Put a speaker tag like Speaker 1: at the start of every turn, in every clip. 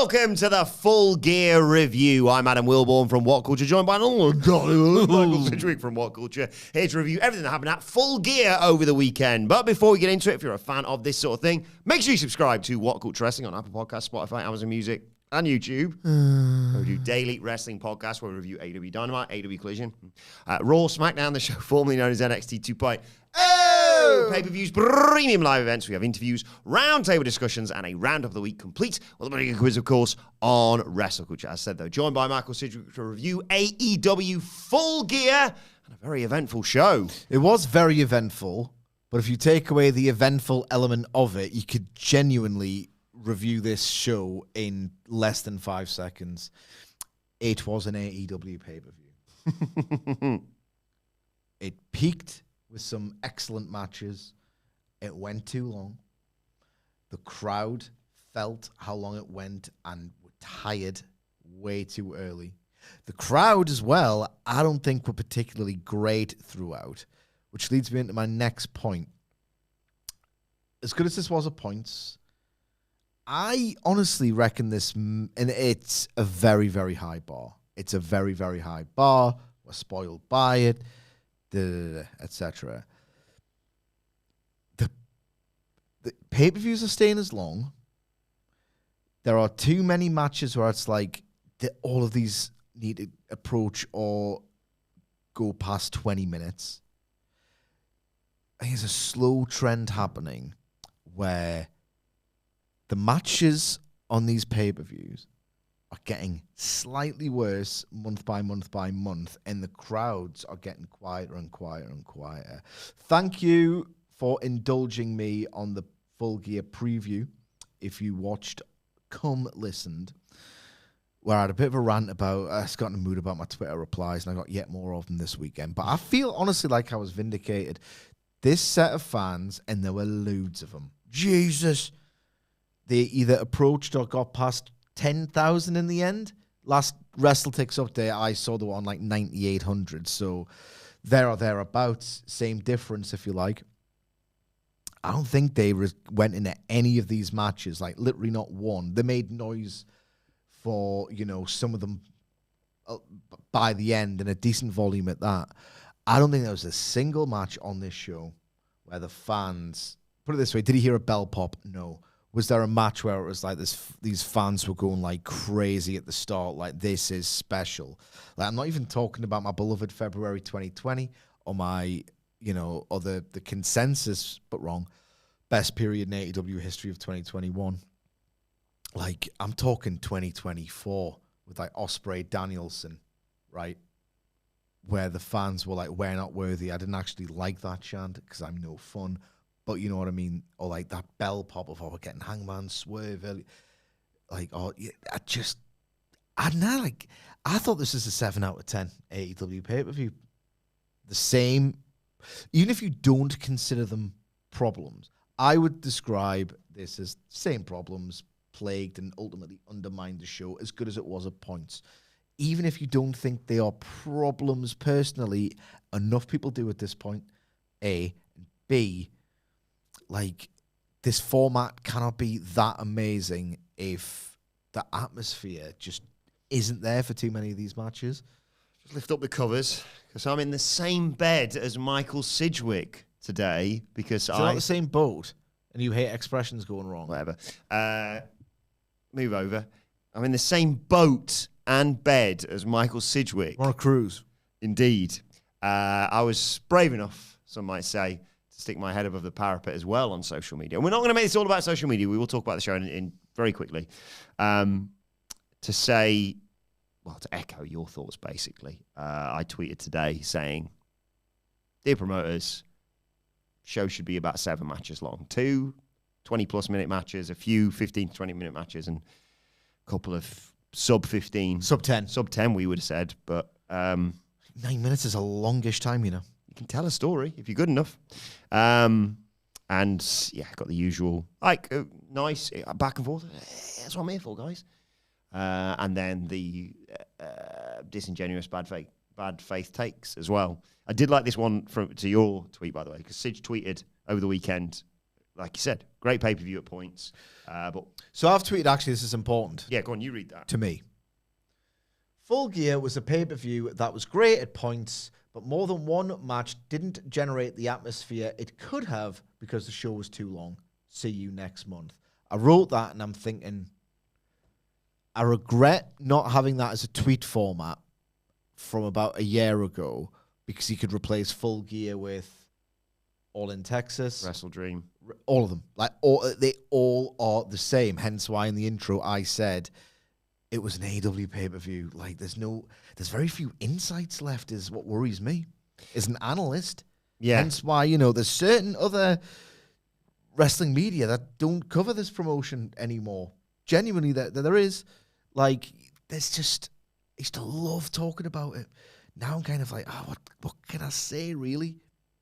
Speaker 1: Welcome to the Full Gear Review. I'm Adam Wilbourn from WhatCulture, joined by Michael Sidgwick from WhatCulture, here to review everything that happened at Full Gear over the weekend. But before we get into it, if you're a fan of this sort of thing, make sure you subscribe to WhatCulture Wrestling on Apple Podcasts, Spotify, Amazon Music, and YouTube. We do daily wrestling podcasts where we review AEW Dynamite, AEW Collision, Raw, SmackDown, the show formerly known as NXT 2.0. Pay-per-views, premium live events. We have interviews, roundtable discussions, and a round of the week complete with a big quiz, of course, on WrestleCulture. As said, though, joined by Michael Sidgwick to review AEW Full Gear and a very eventful show.
Speaker 2: It was very eventful, but if you take away the eventful element of it, you could genuinely review this show in less than 5 seconds. It was an AEW pay-per-view. It peaked with some excellent matches. It went too long. The crowd felt how long it went and were tired way too early. The crowd as well, I don't think were particularly great throughout, which leads me into my next point. As good as this was at points, I honestly reckon this, and it's a very, very high bar. It's a very, very high bar. We're spoiled by it, etc. The pay-per-views are staying as long. There are too many matches where it's like all of these need to approach or go past 20 minutes. I think there's a slow trend happening where the matches on these pay-per-views are getting slightly worse month by month by month, and the crowds are getting quieter and quieter and quieter. Thank you for indulging me on the Full Gear preview. If you watched, listened, where I had a bit of a rant about, I got in a mood about my Twitter replies, and I got yet more of them this weekend. But I feel honestly like I was vindicated. This set of fans, and there were loads of them. Jesus. They either approached or got past 10,000 in the end. Last WrestleTix update, I saw they were on like 9,800. So there or thereabouts, same difference if you like. I don't think they went into any of these matches, like literally not one. They made noise for, some of them by the end and a decent volume at that. I don't think there was a single match on this show where the fans, put it this way, did he hear a bell pop? No. Was there a match where it was like these fans were going like crazy at the start, like this is special? Like I'm not even talking about my beloved February 2020 or my, or the consensus, but wrong, best period in AEW history of 2021. Like I'm talking 2024 with like Ospreay Danielson, right? Where the fans were like, we're not worthy. I didn't actually like that chant because I'm no fun. But you know what I mean? Or like that bell pop of, we're getting Hangman Swerve. Like, I thought this is a 7 out of 10 AEW pay-per-view. The same, even if you don't consider them problems, I would describe this as same problems, plagued and ultimately undermined the show as good as it was at points. Even if you don't think they are problems personally, enough people do at this point, A, and B, like, this format cannot be that amazing if the atmosphere just isn't there for too many of these matches.
Speaker 1: Just lift up the covers, because I'm in the same bed as Michael Sidgwick today, because
Speaker 2: You're not the same boat, and you hate expressions going wrong.
Speaker 1: Whatever. Move over. I'm in the same boat and bed as Michael Sidgwick.
Speaker 2: We're on a cruise.
Speaker 1: Indeed. I was brave enough, some might say, to stick my head above the parapet as well on social media. And we're not going to make this all about social media. We will talk about the show in very quickly. To echo your thoughts, basically. I tweeted today saying, dear promoters, show should be about 7 matches long. 2 20-plus minute matches, a few 15 to 20-minute matches, and a couple of sub-15.
Speaker 2: Sub-10.
Speaker 1: Sub-10, we would have said. But
Speaker 2: 9 minutes is a longish time,
Speaker 1: You can tell a story if you're good enough. And, yeah, got the usual, nice back and forth. That's what I'm here for, guys. And then the disingenuous bad faith takes as well. I did like this one to your tweet, by the way, because Sidge tweeted over the weekend like you said, great pay-per-view at points. But
Speaker 2: So I've tweeted, actually, this is important.
Speaker 1: yeah, go on, you read that.
Speaker 2: To me. Full Gear was a pay-per-view that was great at points, but more than one match didn't generate the atmosphere it could have because the show was too long. See you next month. I wrote that and I'm thinking, I regret not having that as a tweet format from about a year ago because you could replace Full Gear with All in Texas.
Speaker 1: Wrestle Dream.
Speaker 2: All of them. They all are the same. Hence why in the intro I said it was an AEW pay-per-view. Like, there's very few insights left is what worries me. As an analyst.
Speaker 1: Yeah.
Speaker 2: Hence why, there's certain other wrestling media that don't cover this promotion anymore. Genuinely, there is. Like, there's just, I used to love talking about it. Now I'm kind of like, what can I say, really?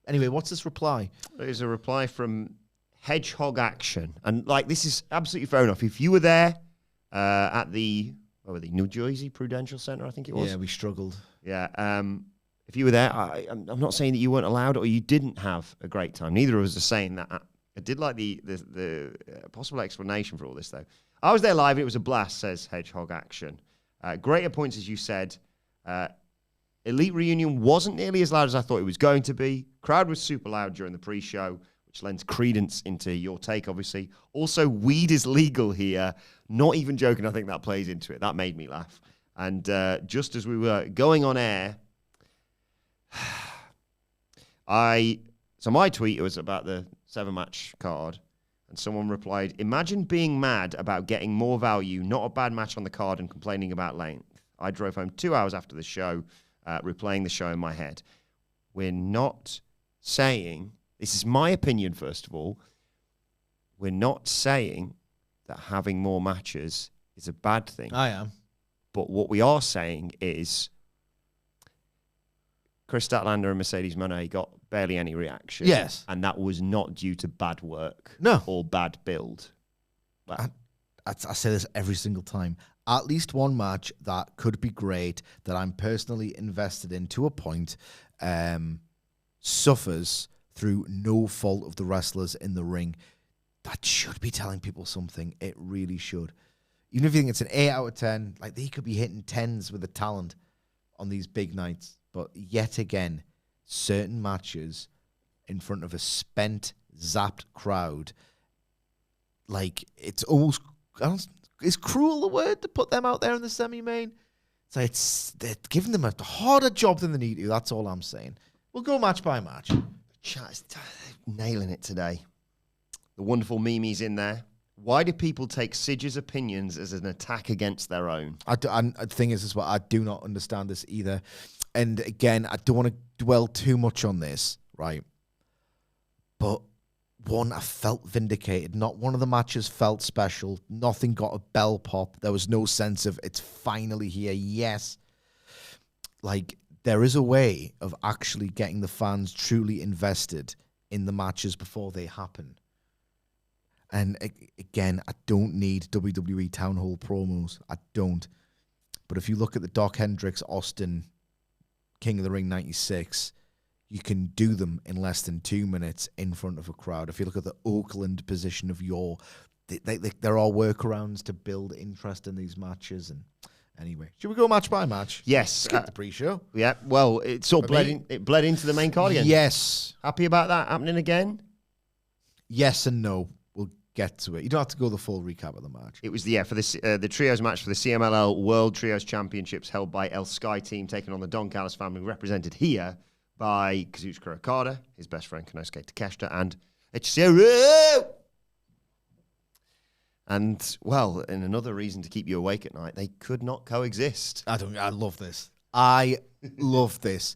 Speaker 2: Anyway, what's this reply?
Speaker 1: There's a reply from Hedgehog Action. And, like, this is absolutely fair enough. If you were there at the New Jersey Prudential Center, I think it was.
Speaker 2: Yeah, we struggled.
Speaker 1: Yeah. If you were there, I'm not saying that you weren't allowed or you didn't have a great time. Neither of us are saying that. I did like the possible explanation for all this, though. I was there live. It was a blast, says Hedgehog Action. Greater points, as you said. Elite Reunion wasn't nearly as loud as I thought it was going to be. Crowd was super loud during the pre-show, which lends credence into your take, obviously. Also, weed is legal here. Not even joking, I think that plays into it. That made me laugh. And just as we were going on air, so my tweet was about the 7-match card, and someone replied, imagine being mad about getting more value, not a bad match on the card, and complaining about length. I drove home 2 hours after the show, replaying the show in my head. We're not saying, this is my opinion, first of all, we're not saying that having more matches is a bad thing.
Speaker 2: I am.
Speaker 1: But what we are saying is Chris Statlander and Mercedes Moné got barely any reaction.
Speaker 2: Yes.
Speaker 1: And that was not due to bad work.
Speaker 2: No.
Speaker 1: Or bad build.
Speaker 2: I say this every single time. At least one match that could be great, that I'm personally invested in to a point, suffers through no fault of the wrestlers in the ring. That should be telling people something. It really should. Even if you think it's an 8 out of 10, like they could be hitting 10s with the talent on these big nights. But yet again, certain matches in front of a spent, zapped crowd, like it's almost, is cruel the word to put them out there in the semi-main? So they're giving them a harder job than they need to. That's all I'm saying. We'll go match by match.
Speaker 1: Chat's nailing it today. The wonderful Mimi's in there. Why do people take Sidge's opinions as an attack against their own?
Speaker 2: The thing is as well, I do not understand this either. And again, I don't want to dwell too much on this, right? But one, I felt vindicated. Not one of the matches felt special. Nothing got a bell pop. There was no sense of it's finally here. Yes. Like, there is a way of actually getting the fans truly invested in the matches before they happen. And again, I don't need WWE Town Hall promos. I don't. But if you look at the Doc Hendricks, Austin, King of the Ring 96, you can do them in less than 2 minutes in front of a crowd. If you look at the Oakland position of there are workarounds to build interest in these matches. And anyway, should we go match by match?
Speaker 1: Yes.
Speaker 2: Skip the pre-show.
Speaker 1: Yeah, well, it sort of it bled into the main card again.
Speaker 2: Yes.
Speaker 1: Happy about that happening again?
Speaker 2: Yes and no. We'll get to it. You don't have to go the full recap of the match.
Speaker 1: It was for the trios match for the CMLL World Trios Championships held by El Sky Team, taking on the Don Callis family, represented here by Kazuchika Okada, his best friend Konosuke Takeshita, and Ichiro. And, well, in another reason to keep you awake at night, they could not coexist.
Speaker 2: I love this. I love this.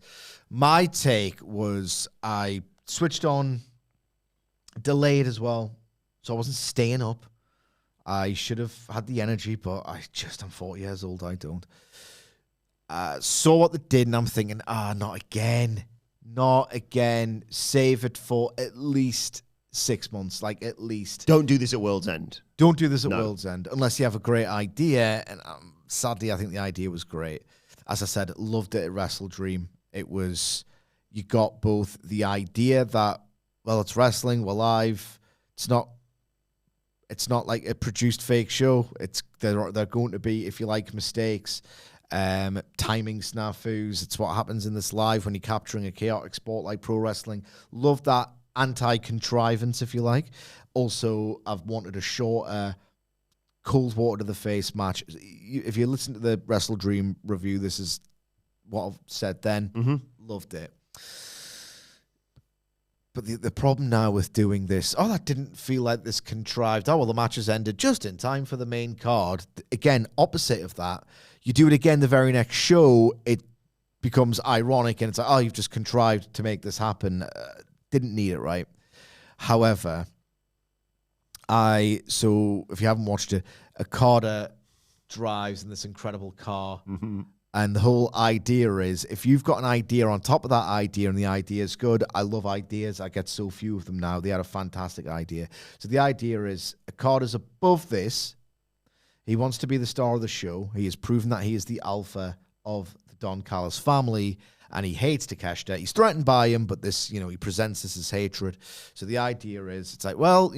Speaker 2: My take was I switched on, delayed as well, so I wasn't staying up. I should have had the energy, but I'm 40 years old. I don't. Saw what they did, and I'm thinking, not again. Not again. Save it for at least 6 months, like at least.
Speaker 1: Don't do this at World's End.
Speaker 2: Don't do this at World's End, unless you have a great idea, and sadly, I think the idea was great. As I said, loved it at Wrestle Dream. It was, you got both the idea that, well, it's wrestling, we're live, It's not like a produced fake show. They're going to be, if you like, mistakes, timing snafus. It's what happens in this live when you're capturing a chaotic sport like pro wrestling. Love that anti-contrivance, if you like. Also, I've wanted a shorter cold water to the face match. If you listen to the Wrestle Dream review, this is what I've said then.
Speaker 1: Mm-hmm.
Speaker 2: Loved it. But the problem now with doing this, that didn't feel like this contrived. Oh, well, the match has ended just in time for the main card. Again, opposite of that. You do it again the very next show, it becomes ironic, and it's like, you've just contrived to make this happen. Didn't need it, right? However, so if you haven't watched it, Okada drives in this incredible car.
Speaker 1: Mm-hmm.
Speaker 2: And the whole idea is, if you've got an idea on top of that idea and the idea is good, I love ideas. I get so few of them now. They had a fantastic idea. So the idea is, Okada's above this. He wants to be the star of the show. He has proven that he is the alpha of the Don Callis family, and he hates Takeshita. He's threatened by him, but this, he presents this as hatred. So the idea is, it's like, well,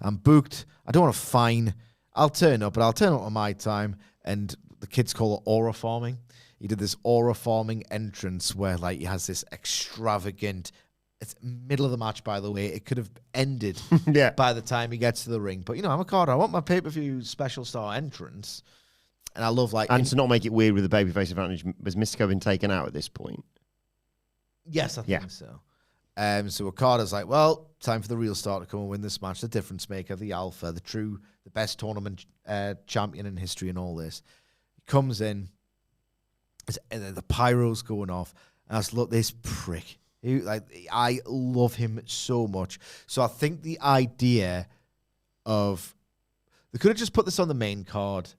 Speaker 2: I'm booked. I don't want to fine. I'll turn up, but I'll turn up on my time. And the kids call it aura farming. He did this aura farming entrance where, like, he has this extravagant. It's middle of the match, by the way. It could have ended by the time he gets to the ring. But, I'm a card. I want my pay-per-view special star entrance. And I love, like...
Speaker 1: And to not make it weird with the babyface advantage, has Mystico been taken out at this point?
Speaker 2: Yes, I think so. So Okada's like, well, time for the real star to come and win this match. The difference maker, the alpha, the best tournament champion in history and all this. He comes in, and the pyro's going off. And I was, look, this prick. I love him so much. So I think the idea of... They could have just put this on the main card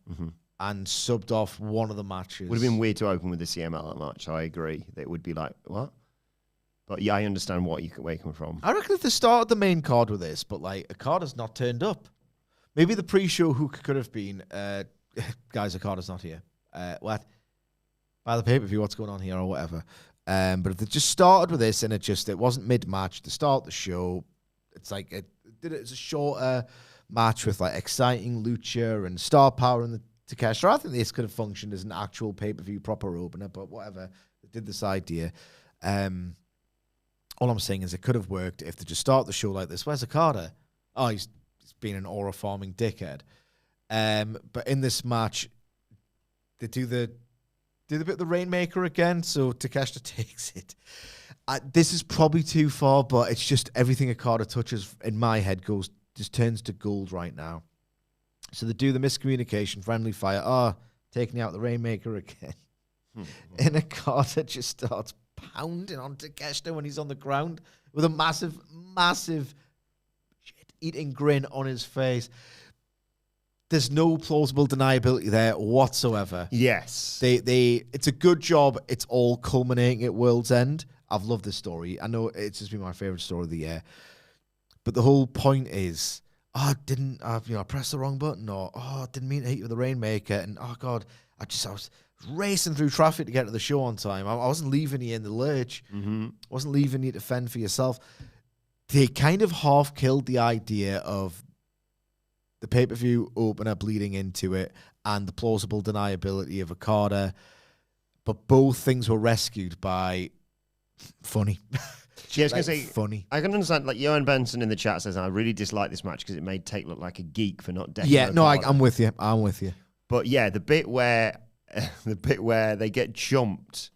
Speaker 2: and subbed off one of the matches.
Speaker 1: Would have been weird to open with the CMLL match. I agree. It would be like, what? But yeah, I understand where you're coming from.
Speaker 2: I reckon if they started the main card with this, but like Okada's not turned up. Maybe the pre-show hook could have been, guys, Okada's not here. What? By the pay-per-view, what's going on here or whatever. But if they just started with this and it wasn't mid-match to start the show, it's like it's a shorter match with like exciting lucha and star power and the Takeshita. I think this could have functioned as an actual pay-per-view proper opener, but whatever. They did this idea. All I'm saying is it could have worked if they just start the show like this. Where's Okada? Oh, he's been an aura farming dickhead. But in this match, they do the bit of the Rainmaker again, so Takeshita takes it. This is probably too far, but it's just everything Okada touches in my head just turns to gold right now. So they do the miscommunication, friendly fire. Taking out the Rainmaker again. And Okada just starts pounding on Takeshita when he's on the ground with a massive, massive shit-eating grin on his face. There's no plausible deniability there whatsoever.
Speaker 1: Yes.
Speaker 2: It's a good job. It's all culminating at World's End. I've loved this story. I know it's just been my favorite story of the year. But the whole point is, I pressed the wrong button, or didn't mean to hit you with the Rainmaker, and God, I was racing through traffic to get to the show on time. I wasn't leaving you in the lurch. I wasn't leaving you to fend for yourself. They kind of half killed the idea of the pay-per-view opener bleeding into it and the plausible deniability of Okada. But both things were rescued by funny.
Speaker 1: Yeah, I was going to say,
Speaker 2: funny.
Speaker 1: I can understand, like, Johan Benson in the chat says, I really dislike this match because it made Tate look like a geek for not decking
Speaker 2: Yeah, no,
Speaker 1: Okada.
Speaker 2: I'm with you. I'm with you.
Speaker 1: But yeah, the bit where they get jumped,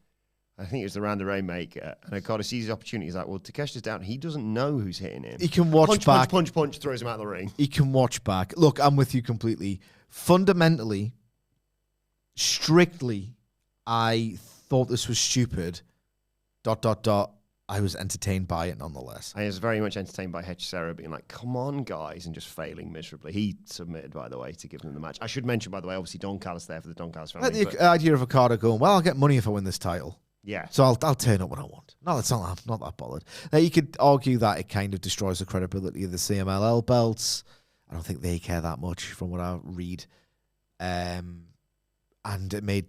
Speaker 1: I think it was around the Rainmaker, and Okada sees his opportunity. He's like, well, Takeshita's down. He doesn't know who's hitting him.
Speaker 2: He can watch back.
Speaker 1: Punch, throws him out of the ring.
Speaker 2: He can watch back. Look, I'm with you completely. Fundamentally, strictly, I thought this was stupid. ... I was entertained by it nonetheless.
Speaker 1: I was very much entertained by Hechicero being like, come on, guys, and just failing miserably. He submitted, by the way, to give them the match. I should mention, by the way, obviously Don Callis there for the Don Callis family.
Speaker 2: Like the idea of Okada going, well, I'll get money if I win this title.
Speaker 1: Yeah.
Speaker 2: So I'll turn up when I want. No, that's not that bothered. Now, you could argue that it kind of destroys the credibility of the CMLL belts. I don't think they care that much from what I read. And it made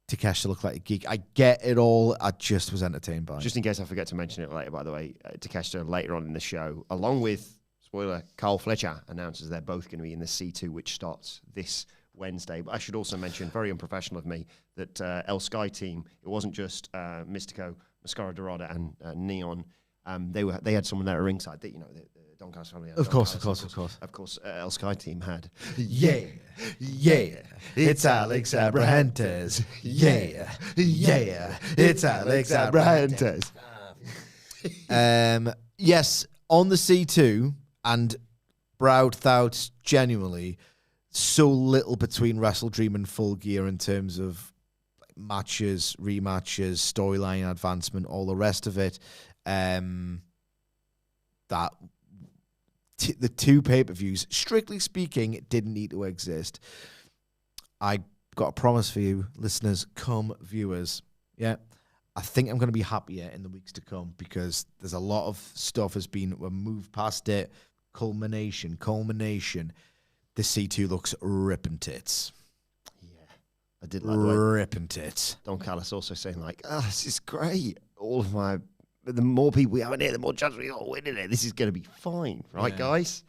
Speaker 2: Takeshita look like a geek. I get it all. I just was entertained by it.
Speaker 1: Just in case I forget to mention it later, by the way, Takeshita later on in the show, along with spoiler, Carl Fletcher announces they're both going to be in the C2, which starts this Wednesday. But I should also mention, very unprofessional of me, that El Sky team, it wasn't just Mystico, Mascara Dorada, and Neon. They had someone there at ringside. That, Don Callis family.
Speaker 2: Of course.
Speaker 1: Of course, El Sky team had.
Speaker 2: Yeah, it's Alex Abrahantes. Yeah, it's Alex Abrahantes. Yes, on the C2, and Brow thought genuinely so little between Wrestle Dream and Full Gear in terms of matches, rematches, storyline advancement, all the rest of it. That the two pay-per-views, strictly speaking, didn't need to exist. I got a promise for you, listeners, come viewers. Yeah, I think I'm going to be happier in the weeks to come because there's a lot of stuff we're moved past it. Culmination. The C2 looks ripping tits.
Speaker 1: Yeah, I did like
Speaker 2: ripping tits.
Speaker 1: Don Callis also saying this is great. The more people we have in here, the more chance we got winning it. This is going to be fine, right, guys?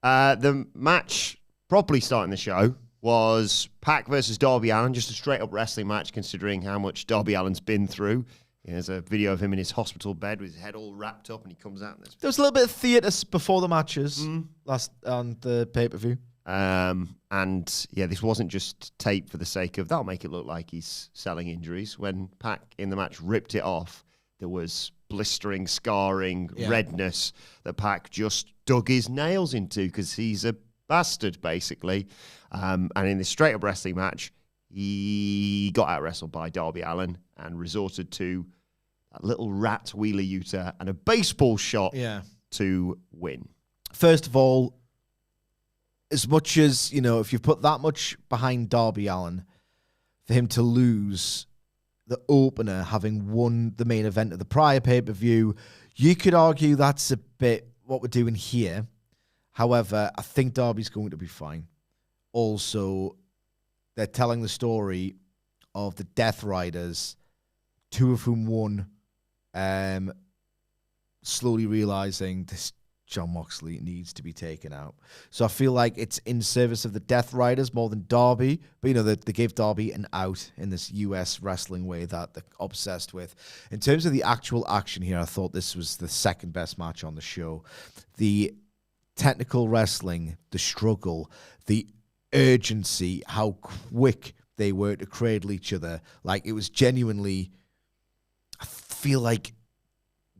Speaker 1: The match properly starting the show was Pac versus Darby Allin, just a straight-up wrestling match considering how much Darby Allin's been through. There's a video of him in his hospital bed with his head all wrapped up, and he comes out. And
Speaker 2: there was a little bit of theatre before the matches last on the pay-per-view.
Speaker 1: And yeah, this wasn't just tape for the sake of that'll make it look like he's selling injuries. When Pac in the match ripped it off, there was blistering, scarring, redness that Pac just dug his nails into because he's a bastard, basically. And in this straight-up wrestling match, he got out-wrestled by Darby Allin and resorted to a little rat wheeler Utah and a baseball shot to win.
Speaker 2: First of all, as much as, if you've put that much behind Darby Allin, for him to lose the opener, having won the main event of the prior pay-per-view, you could argue that's a bit what we're doing here. However, I think Darby's going to be fine. Also, they're telling the story of the Death Riders, two of whom won, slowly realizing this Jon Moxley needs to be taken out. So I feel like it's in service of the Death Riders more than Darby. But, they gave Darby an out in this US wrestling way that they're obsessed with. In terms of the actual action here, I thought this was the second best match on the show. The technical wrestling, the struggle, the urgency, how quick they were to cradle each other. It was genuinely, I feel like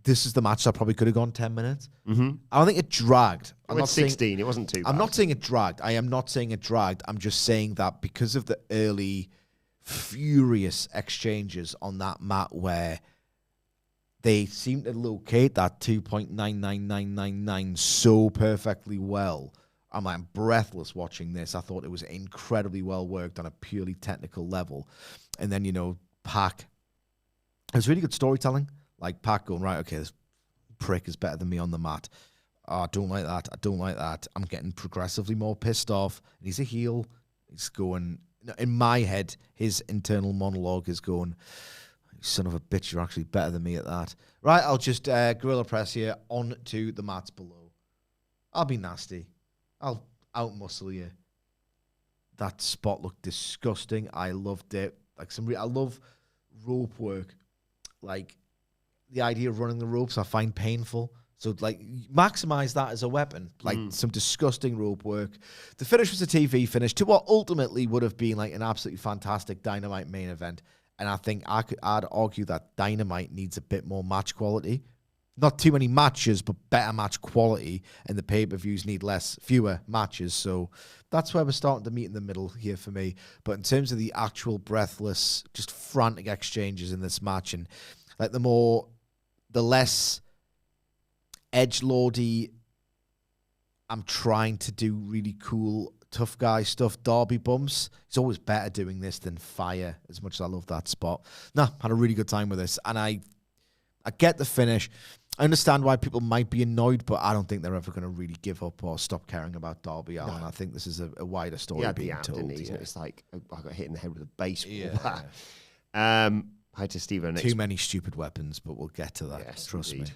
Speaker 2: this is the match that probably could have gone 10 minutes. Mm-hmm. I don't think it dragged.
Speaker 1: I'm not 16. It wasn't too bad.
Speaker 2: I'm not saying it dragged. I am not saying it dragged. I'm just saying that because of the early furious exchanges on that mat where they seem to locate that 2.99999 so perfectly well. I'm breathless watching this. I thought it was incredibly well worked on a purely technical level. And then, Pac. It was really good storytelling. Pac going, right, okay, this prick is better than me on the mat. Oh, I don't like that. I'm getting progressively more pissed off. And he's a heel. He's going, in my head, his internal monologue is going, son of a bitch, you're actually better than me at that. Right, I'll just gorilla press here onto the mats below. I'll be nasty. I'll out-muscle you. That spot looked disgusting. I loved it. I love rope work. The idea of running the ropes I find painful. So, maximize that as a weapon. Some disgusting rope work. The finish was a TV finish to what ultimately would have been an absolutely fantastic Dynamite main event. And I think I'd argue that Dynamite needs a bit more match quality. Not too many matches, but better match quality. And the pay-per-views need fewer matches. So that's where we're starting to meet in the middle here for me. But in terms of the actual breathless, just frantic exchanges in this match, and the less edgelordy, I'm trying to do really cool, tough guy stuff, Darby bumps. It's always better doing this than fire, as much as I love that spot. Had a really good time with this. And I get the finish. I understand why people might be annoyed, but I don't think they're ever going to really give up or stop caring about Darby Allin. I think this is a wider story being told.
Speaker 1: It's like I got hit in the head with a baseball.
Speaker 2: Yeah.
Speaker 1: Hi to Stephen.
Speaker 2: Too many stupid weapons, but we'll get to that.
Speaker 1: Yes,
Speaker 2: trust
Speaker 1: indeed.
Speaker 2: me.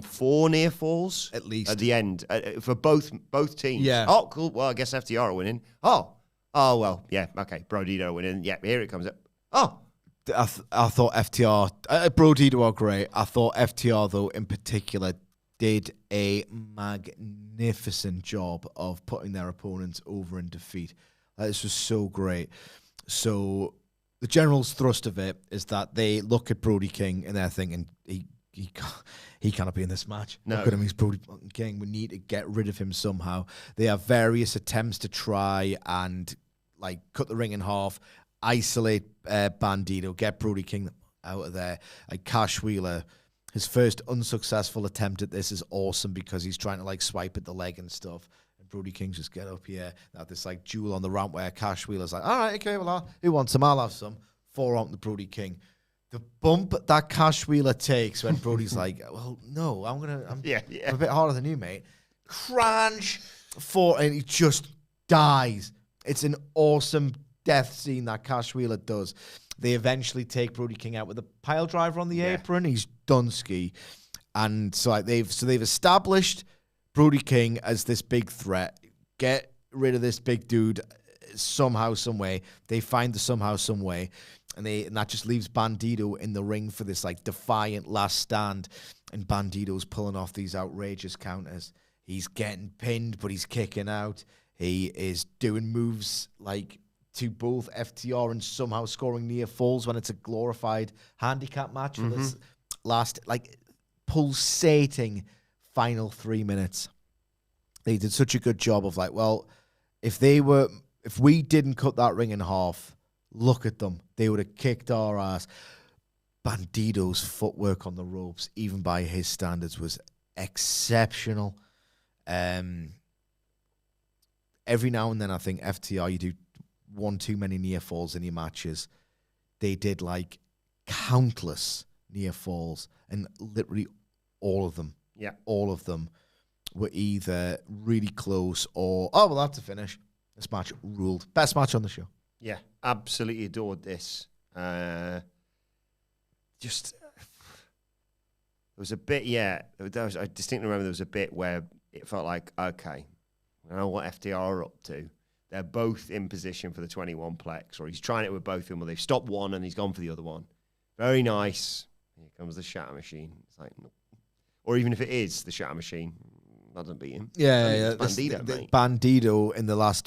Speaker 1: 4 near falls
Speaker 2: At least.
Speaker 1: at the end for both teams.
Speaker 2: Yeah.
Speaker 1: Oh, cool. Well, I guess FTR are winning. Oh, well, yeah. Okay, Brody are winning. Yeah, here it comes up. Oh.
Speaker 2: I thought FTR, Brody are great. I thought FTR, though, in particular, did a magnificent job of putting their opponents over in defeat. This was so great. So the general's thrust of it is that they look at Brody King and they're thinking, he cannot be in this match.
Speaker 1: No.
Speaker 2: Look at him, he's Brody King. We need to get rid of him somehow. They have various attempts to try and like cut the ring in half, isolate Bandito, get Brody King out of there. Like Cash Wheeler, his first unsuccessful attempt at this is awesome because he's trying to like swipe at the leg and stuff. And Brody King just get up here. They have this like duel on the ramp where Cash Wheeler's like, all right, okay, well, who wants some? I'll have some. Forearm to Brody King. The bump that Cash Wheeler takes when Brody's like, well, no, I'm a bit harder than you, mate. Crunch and he just dies. It's an awesome death scene that Cash Wheeler does. They eventually take Brody King out with a pile driver on the apron. He's done ski. And so like they've established Brody King as this big threat. Get rid of this big dude somehow, some way. They find the somehow, some way. And that just leaves Bandito in the ring for this like defiant last stand. And Bandito's pulling off these outrageous counters. He's getting pinned, but he's kicking out. He is doing moves like to both FTR and somehow scoring near falls when it's a glorified handicap match for this last like pulsating final 3 minutes. They did such a good job of like, well, if we didn't cut that ring in half, look at them. They would have kicked our ass. Bandito's footwork on the ropes, even by his standards, was exceptional. Every now and then, I think FTR, you do one too many near falls in your matches. They did like countless near falls, and literally all of them were either really close or, oh, well, that's a finish. This match ruled. Best match on the show.
Speaker 1: Yeah, absolutely adored this. There was a bit, I distinctly remember there was a bit where it felt like, okay, I know what FTR are up to. They're both in position for the 21 plex, or he's trying it with both of them, or they've stopped one and he's gone for the other one. Very nice. Here comes the Shatter Machine. It's like, or even if it is the Shatter Machine, that doesn't beat him.
Speaker 2: Yeah.
Speaker 1: Bandito, mate.
Speaker 2: Bandito in the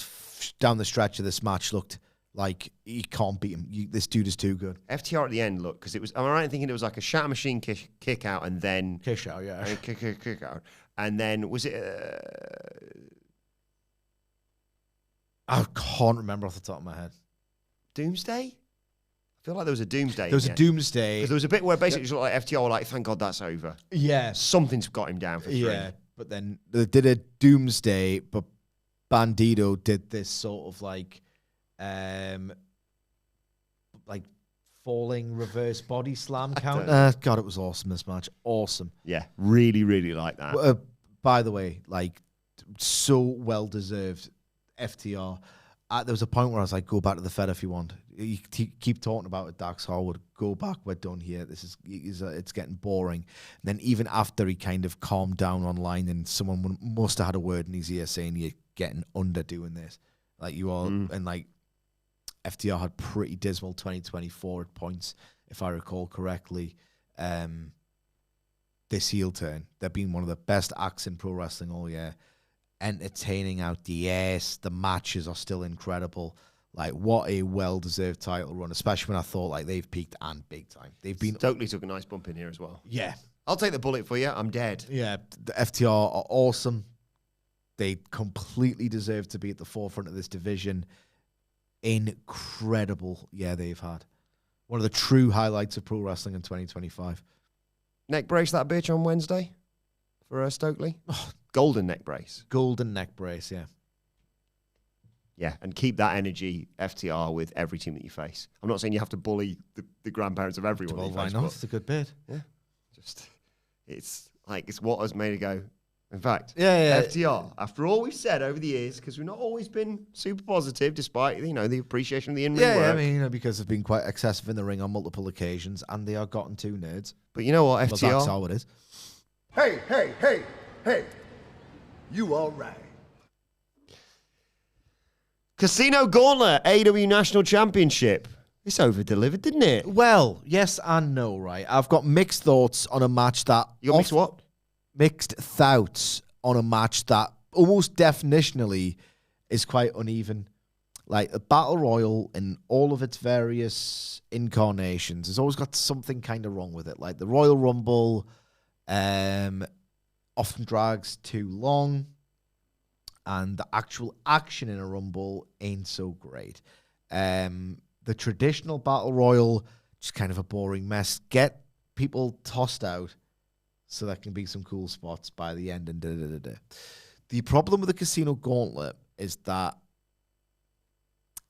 Speaker 2: down the stretch of this match looked like he can't beat him. This dude is too good.
Speaker 1: FTR at the end, look, because it was, am I right in thinking it was like a Shatter Machine kick out and then...
Speaker 2: Kick out, yeah.
Speaker 1: Kick out. And then, was it...
Speaker 2: I can't remember off the top of my head.
Speaker 1: Doomsday? I feel like there was a Doomsday.
Speaker 2: There was a Doomsday.
Speaker 1: Because there was a bit where basically it looked like FTR were like, thank God that's over.
Speaker 2: Yeah.
Speaker 1: Something's got him down for 3.
Speaker 2: Yeah, but then they did a Doomsday, but Bandito did this sort of like falling reverse body slam counter. God, it was awesome, this match. Awesome.
Speaker 1: Yeah, really, really like that.
Speaker 2: By the way, like, so well-deserved FTR. There was a point where I was like, go back to the Fed if you want. You keep talking about it, Dax Harwood. Go back, we're done here. It's getting boring. And then even after he kind of calmed down online, and someone must have had a word in his ear saying, you're getting under doing this. Like, you all, and like, FTR had pretty dismal 2024 at points, if I recall correctly. This heel turn, they've been one of the best acts in pro wrestling all year. Entertaining out the ass. The matches are still incredible. Like, what a well-deserved title run, especially when I thought like they've peaked and big time. They've been
Speaker 1: Stokely took a nice bump in here as well.
Speaker 2: Yeah.
Speaker 1: I'll take the bullet for you. I'm dead.
Speaker 2: Yeah. The FTR are awesome. They completely deserve to be at the forefront of this division. Incredible year they've had. One of the true highlights of pro wrestling in 2025.
Speaker 1: Neck brace that bitch on Wednesday for Stokely. Golden neck brace.
Speaker 2: Golden neck brace, yeah.
Speaker 1: Yeah, and keep that energy, FTR, with every team that you face. I'm not saying you have to bully the grandparents of everyone.
Speaker 2: Well, why not? It's a good bit.
Speaker 1: Yeah. It's what has made it go. In fact,
Speaker 2: yeah.
Speaker 1: FTR, after all we've said over the years, because we've not always been super positive, despite, the appreciation of the in-ring work.
Speaker 2: Yeah, I mean, because they've been quite excessive in the ring on multiple occasions, and they are gotten two nerds.
Speaker 1: But you know what, FTR?
Speaker 2: Well, that's how it is. Hey. You all right?
Speaker 1: Casino Gauntlet, AEW National Championship. It's over-delivered, didn't it?
Speaker 2: Well, yes and no, right? I've got mixed thoughts on a match that...
Speaker 1: You got mixed what?
Speaker 2: Mixed thoughts on a match that almost definitionally is quite uneven. Like, a Battle Royal in all of its various incarnations has always got something kind of wrong with it. Like, the Royal Rumble often drags too long, and the actual action in a Rumble ain't so great. The traditional Battle Royal, just kind of a boring mess. Get people tossed out so there can be some cool spots by the end. And da-da-da-da. The problem with the Casino Gauntlet is that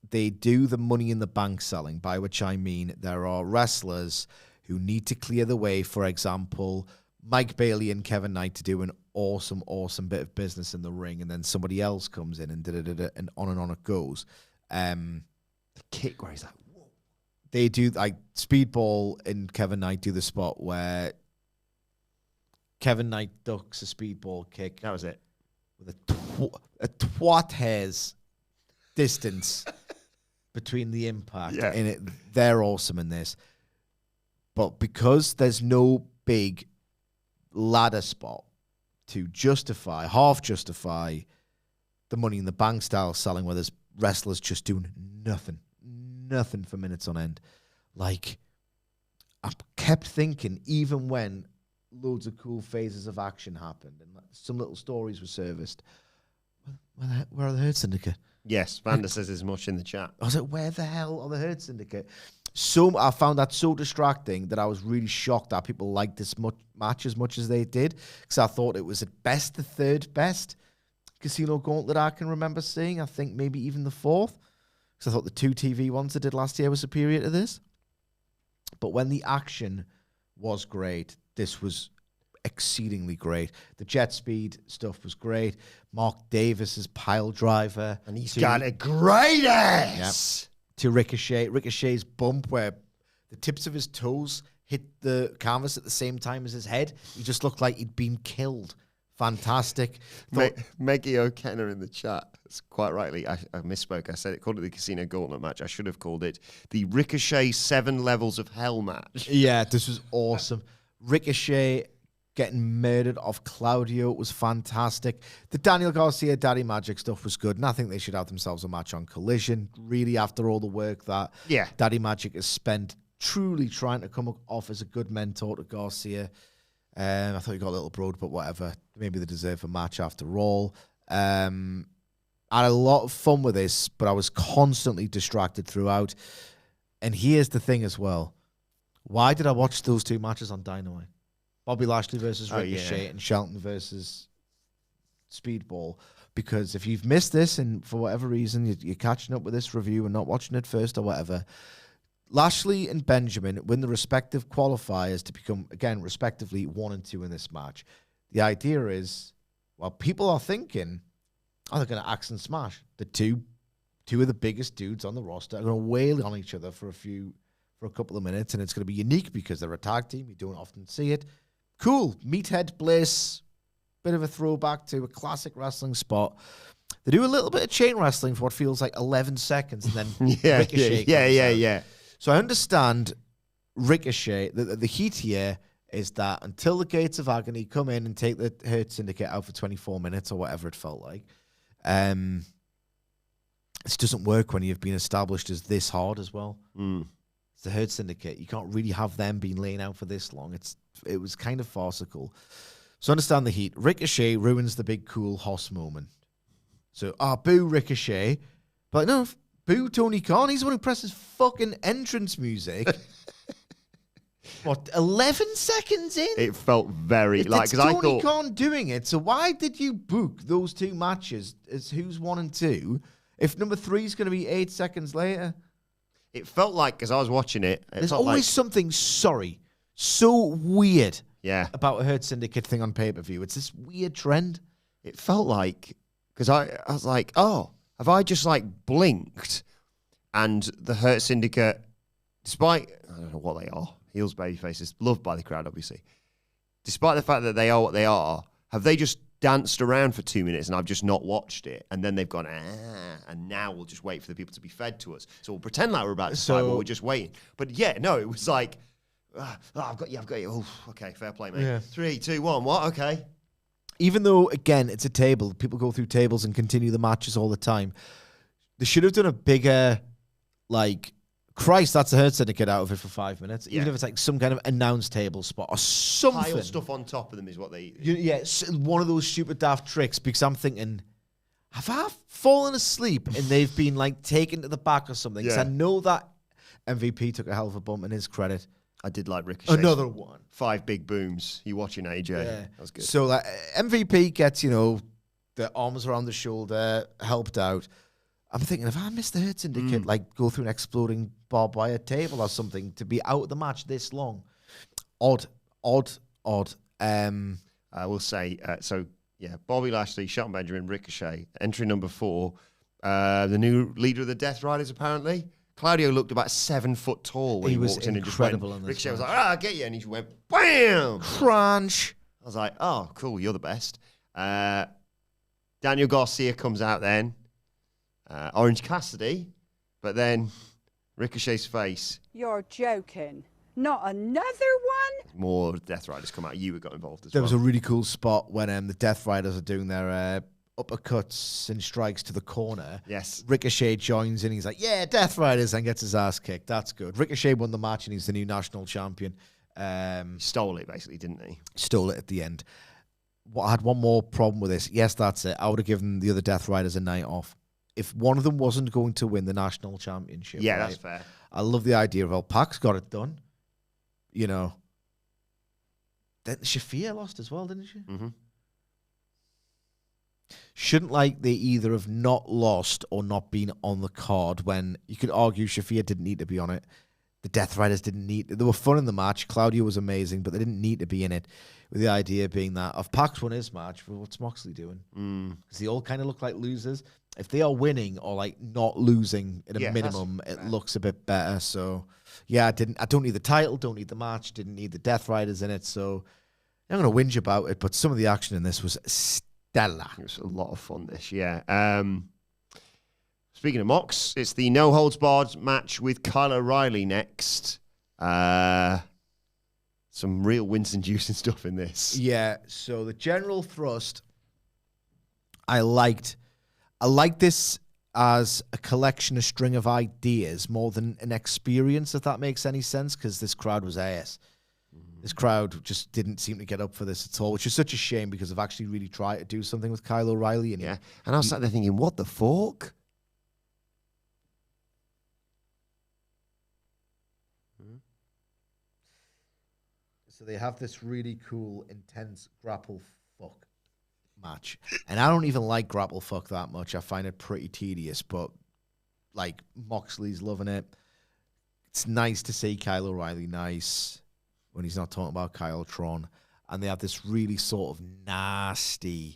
Speaker 2: they do the Money in the Bank selling, by which I mean there are wrestlers who need to clear the way, for example, Mike Bailey and Kevin Knight to do an awesome bit of business in the ring, and then somebody else comes in and da-da-da-da, and on it goes. The
Speaker 1: kick where he's like, whoa.
Speaker 2: They do, like, Speedball and Kevin Knight do the spot where Kevin Knight ducks a Speedball kick.
Speaker 1: That was it.
Speaker 2: With a twat hair's distance between the impact.
Speaker 1: Yeah.
Speaker 2: And they're awesome in this. But because there's no big ladder spot to half justify the Money in the Bank style selling where there's wrestlers just doing nothing for minutes on end. Like, I kept thinking, even when loads of cool phases of action happened and some little stories were serviced, where are the Hurt Syndicate?
Speaker 1: Yes, Vander says as much in the chat.
Speaker 2: I was like, where the hell are the Hurt Syndicate? So I found that so distracting that I was really shocked that people liked this match as much as they did, because I thought it was at best the third best Casino Gauntlet I can remember seeing. I think maybe even the fourth, because I thought the two TV ones I did last year were superior to this. But when the action was great, this was exceedingly great. The jet speed stuff was great. Mark Davis's pile driver.
Speaker 1: And he's got a great ass.
Speaker 2: Yep, to Ricochet. Ricochet's bump where the tips of his toes hit the canvas at the same time as his head. He just looked like he'd been killed. Fantastic.
Speaker 1: Meggie O'Kenner in the chat. It's quite rightly, I misspoke. I said it, called it the Casino Gauntlet match. I should have called it the Ricochet 7 Levels of Hell match.
Speaker 2: Yeah, this was awesome. Ricochet getting murdered off Claudio was fantastic. The Daniel Garcia Daddy Magic stuff was good, and I think they should have themselves a match on Collision, really, after all the work that Daddy Magic has spent truly trying to come off as a good mentor to Garcia. I thought he got a little broad, but whatever. Maybe they deserve a match after all. I had a lot of fun with this, but I was constantly distracted throughout. And here's the thing as well. Why did I watch those two matches on Dynamite? Bobby Lashley versus Ricochet and Shelton versus Speedball. Because if you've missed this and for whatever reason you're catching up with this review and not watching it first or whatever, Lashley and Benjamin win the respective qualifiers to become, again, respectively 1 and 2 in this match. The idea is, well, people are thinking, they're going to axe and smash. The two of the biggest dudes on the roster are going to wail on each other for a couple of minutes, and it's going to be unique because they're a tag team. You don't often see it. Cool. Meathead Bliss. Bit of a throwback to a classic wrestling spot. They do a little bit of chain wrestling for what feels like 11 seconds, and then Ricochet comes out. So I understand Ricochet. The heat here is that until the Gates of Agony come in and take the Hurt Syndicate out for 24 minutes or whatever it felt like, this doesn't work when you've been established as this hard as well. It's the Hurt Syndicate. You can't really have them being laying out for this long. It was kind of farcical. So understand the heat. Ricochet ruins the big cool Hoss moment. So, boo Ricochet. But no, boo Tony Khan. He's the one who presses fucking entrance music. 11 seconds in?
Speaker 1: It felt very
Speaker 2: it's Tony Khan doing it. So why did you book those two matches as who's 1 and 2 if number 3 is going to be 8 seconds later?
Speaker 1: It felt like, as I was watching it,
Speaker 2: there's always something so weird about a Hurt Syndicate thing on pay-per-view. It's this weird trend.
Speaker 1: It felt like, because I was like, have I just like blinked and the Hurt Syndicate, despite, I don't know what they are, heels, baby faces, loved by the crowd, obviously. despite the fact that they are what they are, have they just danced around for 2 minutes and I've just not watched it? And then they've gone, and now we'll just wait for the people to be fed to us. So we'll pretend like we're about to fight while we're just waiting. But yeah, no, it was like, I've got you. Oh, okay, fair play, mate. Yeah. 3, 2, 1, what? Okay.
Speaker 2: Even though, again, it's a table, people go through tables and continue the matches all the time. They should have done a bigger, like, Christ, that's a Hurt Syndicate out of it for 5 minutes. Even if it's like some kind of announce table spot or something.
Speaker 1: Pile stuff on top of them is what they...
Speaker 2: One of those stupid daft tricks, because I'm thinking, have I fallen asleep and they've been like taken to the back or something? Because I know that MVP took a hell of a bump in his credit.
Speaker 1: I did like Ricochet.
Speaker 2: Another one.
Speaker 1: 5 big booms. You watching AJ? Yeah. That was good.
Speaker 2: So MVP gets, the arms around the shoulder, helped out. I'm thinking, if I missed the Hurt Syndicate, like go through an exploding barbed wire table or something to be out of the match this long. Odd.
Speaker 1: I will say, Bobby Lashley, Shelton Benjamin, Ricochet, entry number 4, the new leader of the Death Riders, apparently. Claudio looked about 7 foot tall when he walked in and just went. Ricochet was like, I get you. And he just went, bam!
Speaker 2: Crunch.
Speaker 1: I was like, oh, cool, you're the best. Daniel Garcia comes out then. Orange Cassidy. But then Ricochet's face.
Speaker 3: You're joking. Not another one?
Speaker 1: More Death Riders come out. You got involved as well.
Speaker 2: There was a really cool spot when the Death Riders are doing their... uppercuts and strikes to the corner.
Speaker 1: Yes.
Speaker 2: Ricochet joins in. He's like, yeah, Death Riders, and gets his ass kicked. That's good. Ricochet won the match, and he's the new national champion.
Speaker 1: Stole it, basically, didn't he?
Speaker 2: Stole it at the end. I had one more problem with this. Yes, that's it. I would have given the other Death Riders a night off. If one of them wasn't going to win the national championship.
Speaker 1: Yeah, that's fair.
Speaker 2: I love the idea of, Pac's got it done. Then Shafir lost as well, didn't she?
Speaker 1: Mm-hmm.
Speaker 2: Shouldn't they either have not lost or not been on the card when you could argue Shafir didn't need to be on it. The Death Riders didn't need... They were fun in the match. Claudio was amazing, but they didn't need to be in it. With the idea being that if Pac won his match, well, what's Moxley doing? Because they all kind of look like losers. If they are winning or not losing at a minimum, it looks a bit better. So, I don't need the title, don't need the match, didn't need the Death Riders in it. So, I'm going to whinge about it, but some of the action in this was stellar.
Speaker 1: It was a lot of fun, this, Speaking of Mox, it's the no-holds-barred match with Kyle O'Reilly next. Some real Winston-juicing stuff in this.
Speaker 2: Yeah, so the general thrust, I liked this as a collection, a string of ideas more than an experience, if that makes any sense, because this crowd was ass. This crowd just didn't seem to get up for this at all, which is such a shame because I've actually really tried to do something with Kyle O'Reilly. And
Speaker 1: and I was sat there thinking, what the fuck?
Speaker 2: So they have this really cool, intense grapple fuck match. And I don't even like grapple fuck that much. I find it pretty tedious, but Moxley's loving it. It's nice to see Kyle O'Reilly nice when he's not talking about Kyle Tron. And they have this really sort of nasty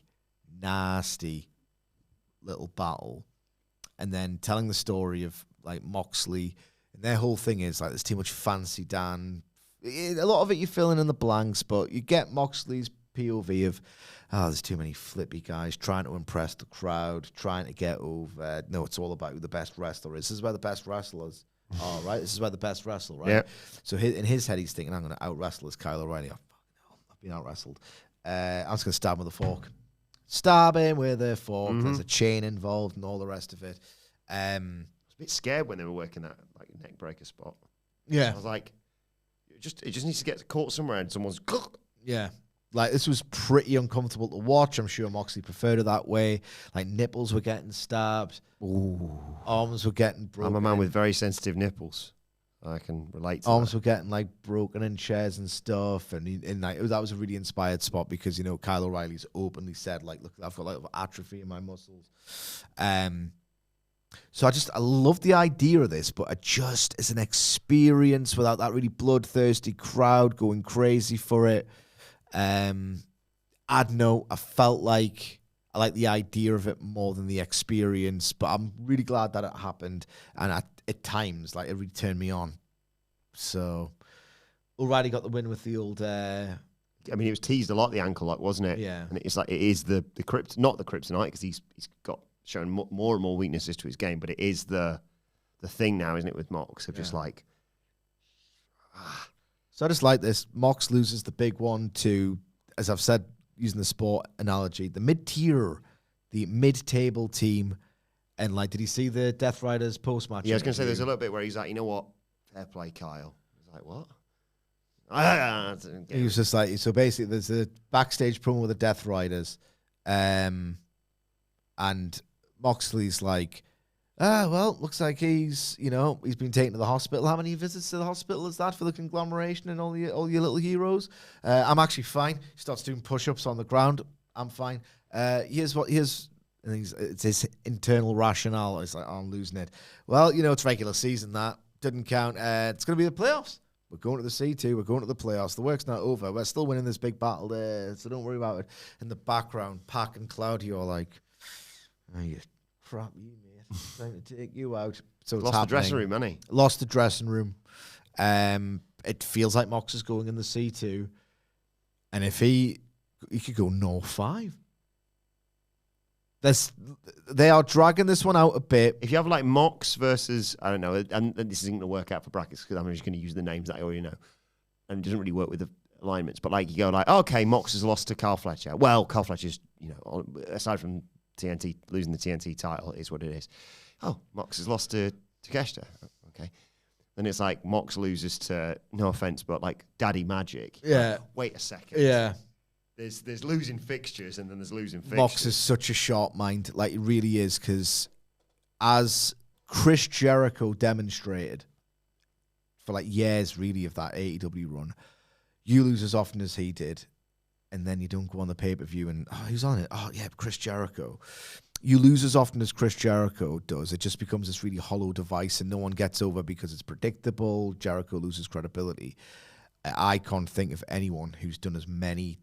Speaker 2: little battle. And then telling the story of Moxley. And their whole thing is there's too much fancy Dan. A lot of it you're filling in the blanks, but you get Moxley's POV of, there's too many flippy guys trying to impress the crowd, trying to get over. No, it's all about who the best wrestler is. This is where the best wrestlers are, right? This is where the best wrestler, right?
Speaker 1: Yep.
Speaker 2: So in his head, he's thinking, I'm going to out-wrestle this Kyle O'Reilly. Oh, fuck no, I've been out-wrestled. I'm just going to stab him with a fork. Stab him with a fork. There's a chain involved and all the rest of it.
Speaker 1: I was a bit scared when they were working that neck breaker spot.
Speaker 2: Yeah.
Speaker 1: I was like, it just needs to get caught somewhere and someone's...
Speaker 2: Yeah. This was pretty uncomfortable to watch. I'm sure Moxley preferred it that way. Nipples were getting stabbed.
Speaker 1: Ooh.
Speaker 2: Arms were getting broken.
Speaker 1: I'm a man with very sensitive nipples. I can relate to
Speaker 2: Arms were getting broken in chairs and stuff. And that was a really inspired spot because, Kyle O'Reilly's openly said, look, I've got atrophy in my muscles. So I love the idea of this, but just as an experience without that really bloodthirsty crowd going crazy for it. I felt like I like the idea of it more than the experience, but I'm really glad that it happened. And at times, it really turned me on. So O'Reilly got the win with the old
Speaker 1: I mean, it was teased a lot, the ankle lock, wasn't it?
Speaker 2: Yeah.
Speaker 1: And it's like, it is the not the kryptonite, because he's got shown more and more weaknesses to his game, but it is the thing now, isn't it, with Mox, of just like...
Speaker 2: So I just like this. Mox loses the big one to, as I've said, using the sport analogy, the mid-tier, the mid-table team. And, like, did you see the Death Riders post-match?
Speaker 1: Yeah, I was going to say, there's a little bit where he's like, you know what? Fair play, Kyle. He's like, what?
Speaker 2: He was just like, so basically there's a backstage promo with the Death Riders. And Moxley's like, well, looks like he's been taken to the hospital. How many visits to the hospital is that for the conglomeration and all your little heroes? I'm actually fine. He starts doing push-ups on the ground. I'm fine. Here's it's his internal rationale. It's like, oh, I'm losing it. Well, it's regular season. That didn't count. It's going to be the playoffs. We're going to the C2. We're going to the playoffs. The work's not over. We're still winning this big battle there, so don't worry about it. In the background, Pac and Claudio are like, oh, you crap, you mate. Trying to take you out. So it's
Speaker 1: lost the dressing room, hasn't he?
Speaker 2: Lost the dressing room. It feels like Mox is going in the C2. And if he could go 0-5. They are dragging this one out a bit.
Speaker 1: If you have like Mox versus, I don't know, and this isn't going to work out for brackets because I'm just going to use the names that I already know. And it doesn't really work with the alignments. But like you go like, okay, Mox has lost to Carl Fletcher. Well, Carl Fletcher's, aside from TNT, losing the TNT title, is what it is. Oh, Mox has lost to Takeshita. Okay. Then it's like Mox loses to, no offense, but like Daddy Magic.
Speaker 2: Yeah.
Speaker 1: Like, wait a second.
Speaker 2: Yeah.
Speaker 1: There's losing fixtures and then there's losing fixtures.
Speaker 2: Mox is such a sharp mind. Like, it really is, because as Chris Jericho demonstrated for like years, really, of that AEW run, you lose as often as he did, and then you don't go on the pay-per-view and, oh, who's on it? Oh, yeah, Chris Jericho. You lose as often as Chris Jericho does. It just becomes this really hollow device, and no one gets over because it's predictable. Jericho loses credibility. I can't think of anyone who's done as many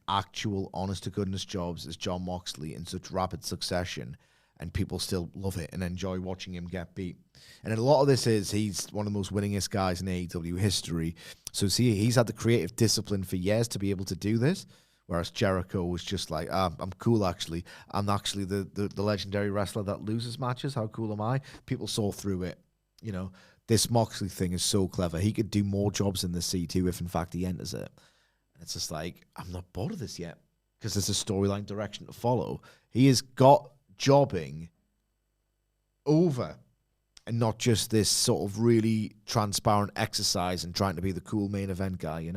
Speaker 2: actual honest-to-goodness jobs as Jon Moxley in such rapid succession, and people still love it and enjoy watching him get beat. And a lot of this is he's one of the most winningest guys in AEW history. So see, he's had the creative discipline for years to be able to do this, whereas Jericho was just like, I'm cool, actually. I'm actually the legendary wrestler that loses matches. How cool am I? People saw through it. This Moxley thing is so clever. He could do more jobs in the C2 if, in fact, he enters it. It's just like, I'm not bored of this yet, because there's a storyline direction to follow. He has got jobbing over, and not just this sort of really transparent exercise and trying to be the cool main event guy,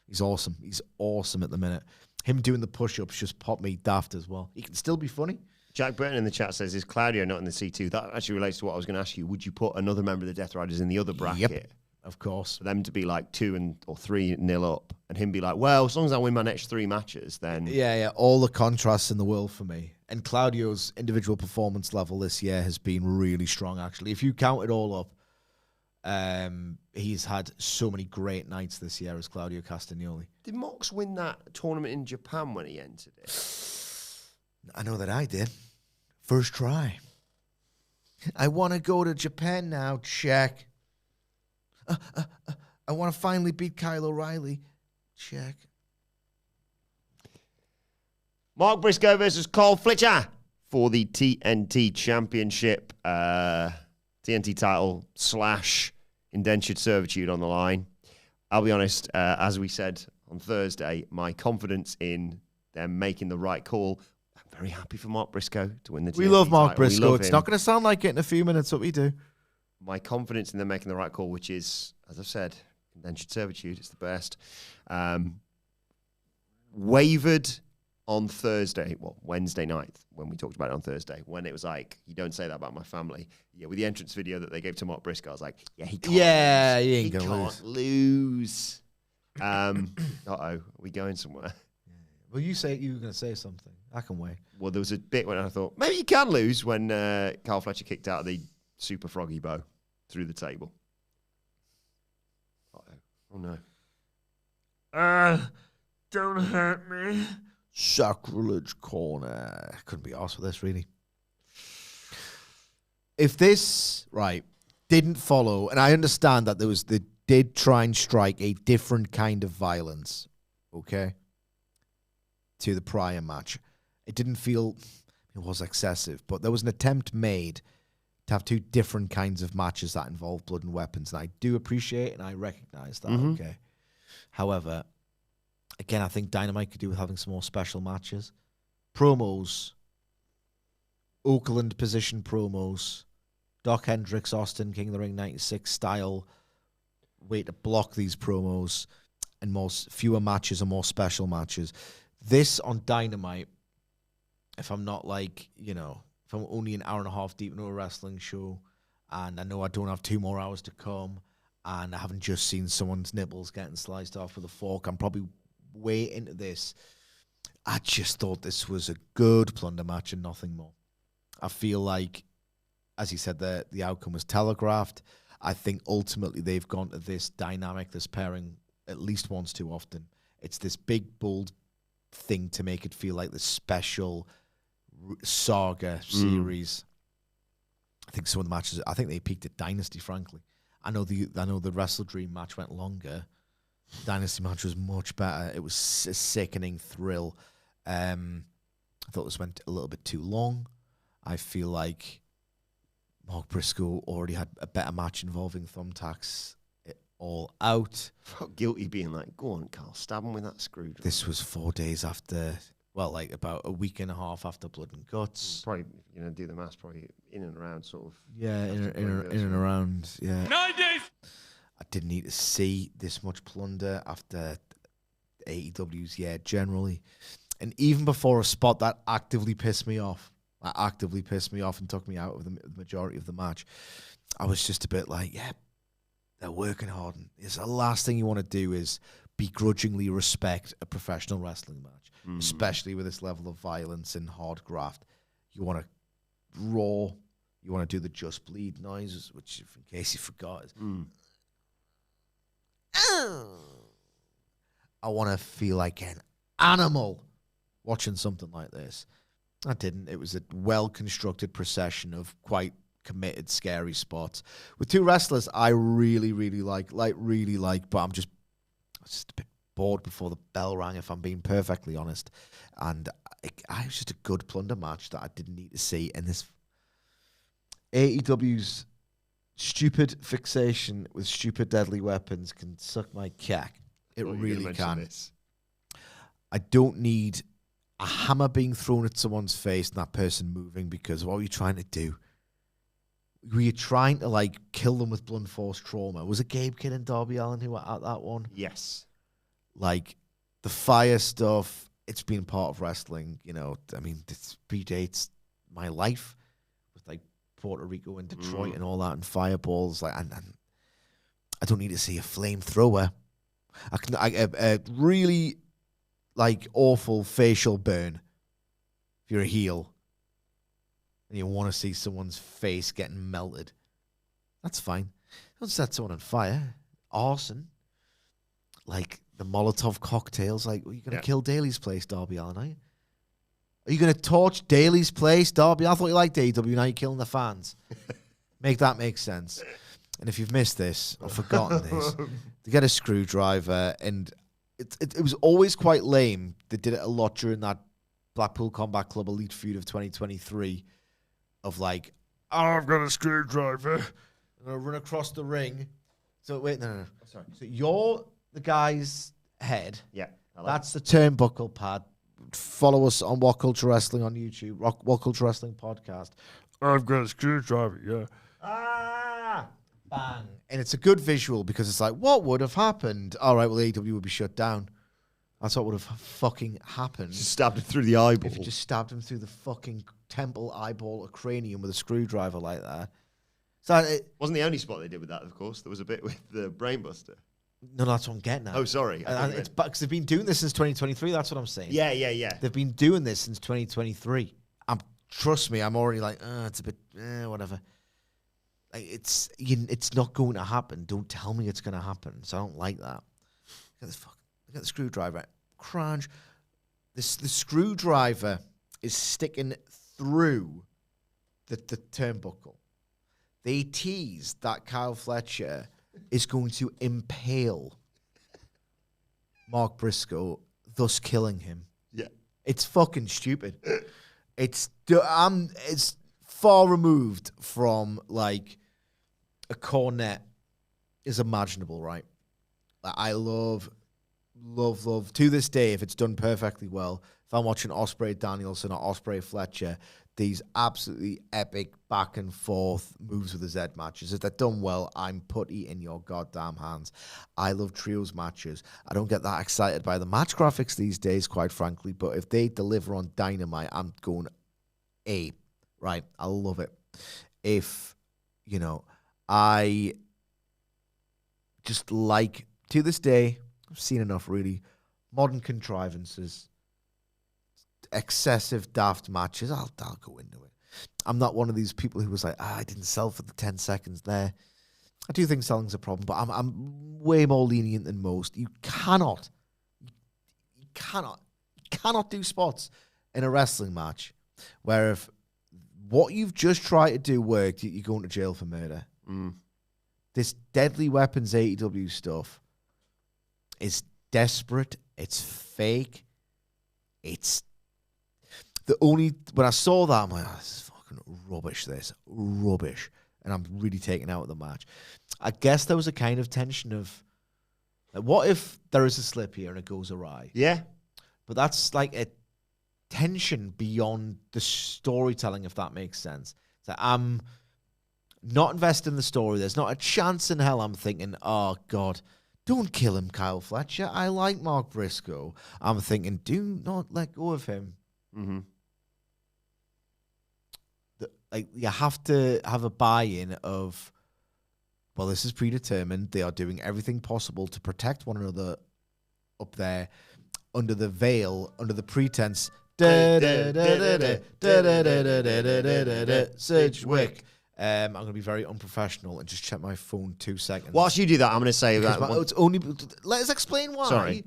Speaker 2: He's awesome. He's awesome at the minute. Him doing the push-ups just popped me daft as well. He can still be funny.
Speaker 1: Jack Burton in the chat says, is Claudio not in the C2? That actually relates to what I was going to ask you. Would you put another member of the Death Riders in the other bracket?
Speaker 2: Yep. Of course.
Speaker 1: For them to be like 2 or 3-0 up, and him be like, well, as long as I win my next 3 matches, then...
Speaker 2: Yeah, all the contrasts in the world for me. And Claudio's individual performance level this year has been really strong, actually. If you count it all up, he's had so many great nights this year as Claudio Castagnoli.
Speaker 1: Did Mox win that tournament in Japan when he entered it?
Speaker 2: I know that I did. First try. I want to go to Japan now, check. I want to finally beat Kyle O'Reilly. Check.
Speaker 1: Mark Briscoe versus Carl Fletcher for the TNT Championship. TNT title / indentured servitude on the line. I'll be honest, as we said on Thursday, my confidence in them making the right call, I'm very happy for Mark Briscoe to win the TNT
Speaker 2: We love Mark
Speaker 1: title.
Speaker 2: Briscoe. It's not going to sound like it in a few minutes, what we do.
Speaker 1: My confidence in them making the right call, which is, as I've said, indentured servitude, it's the best, wavered on Thursday, Wednesday night, when we talked about it on Thursday, when it was like, you don't say that about my family. Yeah, with the entrance video that they gave to Mark Briscoe, I was like, yeah, he can't lose.
Speaker 2: He ain't going to
Speaker 1: lose. Uh-oh, are we going somewhere?
Speaker 2: Well, you were going to say something. I can wait.
Speaker 1: Well, there was a bit when I thought, maybe you can lose, when Carl Fletcher kicked out the super froggy bow through the table. Uh-oh. Oh, no. Don't hurt me.
Speaker 2: Sacrilege corner. Couldn't be arsed with this, really. If this, didn't follow, and I understand that they did try and strike a different kind of violence, okay? to the prior match. It didn't feel it was excessive, but there was an attempt made to have two different kinds of matches that involve blood and weapons, and I do appreciate and I recognize that. Okay. However, again, I think Dynamite could do with having some more special matches. Promos, Oakland position promos, Doc Hendricks, Austin, King of the Ring 96 style way to block these promos, and fewer matches and more special matches. This on Dynamite, if I'm not if I'm only an hour and a half deep into a wrestling show and I know I don't have 2 more hours to come and I haven't just seen someone's nipples getting sliced off with a fork, I'm probably way into this. I just thought this was a good plunder match and nothing more. I feel like, as you said, the outcome was telegraphed. I think ultimately they've gone to this dynamic, this pairing, at least once too often. It's this big, bold thing to make it feel like this special saga series. I think some of the matches, I think they peaked at Dynasty, frankly. I know the Wrestle Dream match went longer. Dynasty match was much better. It was a sickening thrill. I thought this went a little bit too long. I feel like Mark Briscoe already had a better match involving thumbtacks all out.
Speaker 1: Felt guilty being like, go on, Carl, stab him with that screwdriver.
Speaker 2: This was 4 days after, about a week and a half after Blood and Guts.
Speaker 1: Probably, do the maths, probably in and around sort of.
Speaker 2: Yeah, in and around, yeah.
Speaker 4: 9 days!
Speaker 2: I didn't need to see this much plunder after AEW's year generally. And even before a spot that actively pissed me off and took me out of the majority of the match, I was just a bit like, yeah, they're working hard. And it's the last thing you want to do is begrudgingly respect a professional wrestling match, especially with this level of violence and hard graft. You want to raw, you want to do the just bleed noises, which, in case you forgot, is... I want to feel like an animal watching something like this. I didn't. It was a well-constructed procession of quite committed, scary spots with 2 wrestlers I really, really like, but I was just a bit bored before the bell rang, if I'm being perfectly honest. And it was just a good plunder match that I didn't need to see. And this AEW's stupid fixation with stupid deadly weapons can suck my cack. It really can. I don't need a hammer being thrown at someone's face and that person moving, because what are you trying to do? Were you trying to kill them with blunt force trauma? Was it Gabe Kidd and Darby Allin who were at that one?
Speaker 1: Yes.
Speaker 2: The fire stuff, it's been part of wrestling, this predates my life with Puerto Rico and Detroit and all that, and fireballs, and I don't need to see a flamethrower. A really awful facial burn if you're a heel and you want to see someone's face getting melted. That's fine. Don't set someone on fire. Arson. The Molotov cocktails. Are you going to kill Daly's Place, Darby Allin, are you? Are you going to torch Daly's Place, Darby? I thought you liked AEW, now you're killing the fans. Make that make sense. And if you've missed this or forgotten this, they get a screwdriver, and it was always quite lame. They did it a lot during that Blackpool Combat Club Elite feud of 2023 of I've got a screwdriver. I'm going to run across the ring. So, wait, no.
Speaker 1: Sorry.
Speaker 2: So you're the guy's head.
Speaker 1: Yeah.
Speaker 2: That's the turnbuckle pad. Follow us on WhatCulture Wrestling on YouTube, WhatCulture Wrestling Podcast. I've got a screwdriver, yeah. Bang. And it's a good visual because it's what would have happened? All right, well, AEW would be shut down. That's what would have fucking happened.
Speaker 1: Just stabbed him through the eyeball.
Speaker 2: If you just stabbed him through the fucking temple, eyeball, or cranium with a screwdriver like that. So it
Speaker 1: wasn't the only spot they did with that, of course. There was a bit with the Brainbuster.
Speaker 2: No, that's what I'm getting at.
Speaker 1: Oh, sorry.
Speaker 2: And it's because they've been doing this since 2023. That's what I'm saying.
Speaker 1: Yeah.
Speaker 2: They've been doing this since 2023. Trust me, I'm already it's a bit, whatever. It's not going to happen. Don't tell me it's going to happen. So I don't like that. Look at the screwdriver. Crunch. The screwdriver is sticking through the turnbuckle. They tease that Kyle Fletcher is going to impale Mark Briscoe, thus killing him.
Speaker 1: Yeah.
Speaker 2: It's fucking stupid. It's far removed from like a cornet is imaginable, right? I love to this day, if it's done perfectly well, if I'm watching Ospreay Danielson or Ospreay Fletcher, these absolutely epic back and forth moves with the Z matches. If they're done well, I'm putty in your goddamn hands. I love trios matches. I don't get that excited by the match graphics these days, quite frankly, but if they deliver on Dynamite, I'm going ape, right? I love it. If, I just like, to this day, I've seen enough really, modern contrivances, excessive daft matches. I'll go into it. I'm not one of these people who was like, I didn't sell for the 10 seconds there. I do think selling's a problem, but I'm way more lenient than most. You cannot do spots in a wrestling match where if what you've just tried to do worked, you're going to jail for murder. This Deadly Weapons AEW stuff is desperate. It's fake. It's when I saw that, I'm like, this is fucking rubbish, rubbish. And I'm really taken out of the match. I guess there was a kind of tension of, like, what if there is a slip here and it goes awry?
Speaker 1: Yeah.
Speaker 2: But that's like a tension beyond the storytelling, if that makes sense. So I'm not invested in the story. There's not a chance in hell I'm thinking, oh, God, don't kill him, Kyle Fletcher. I like Mark Briscoe. I'm thinking, do not let go of him.
Speaker 1: Mm-hmm.
Speaker 2: Like, you have to have a buy-in of, well, this is predetermined. They are doing everything possible to protect one another up there under the veil, under the pretense. Sidgwick. I'm going to be very unprofessional and just check my phone 2 seconds.
Speaker 1: Whilst you do that, I'm going to say that.
Speaker 2: It's only. Let us explain why.
Speaker 1: Sorry.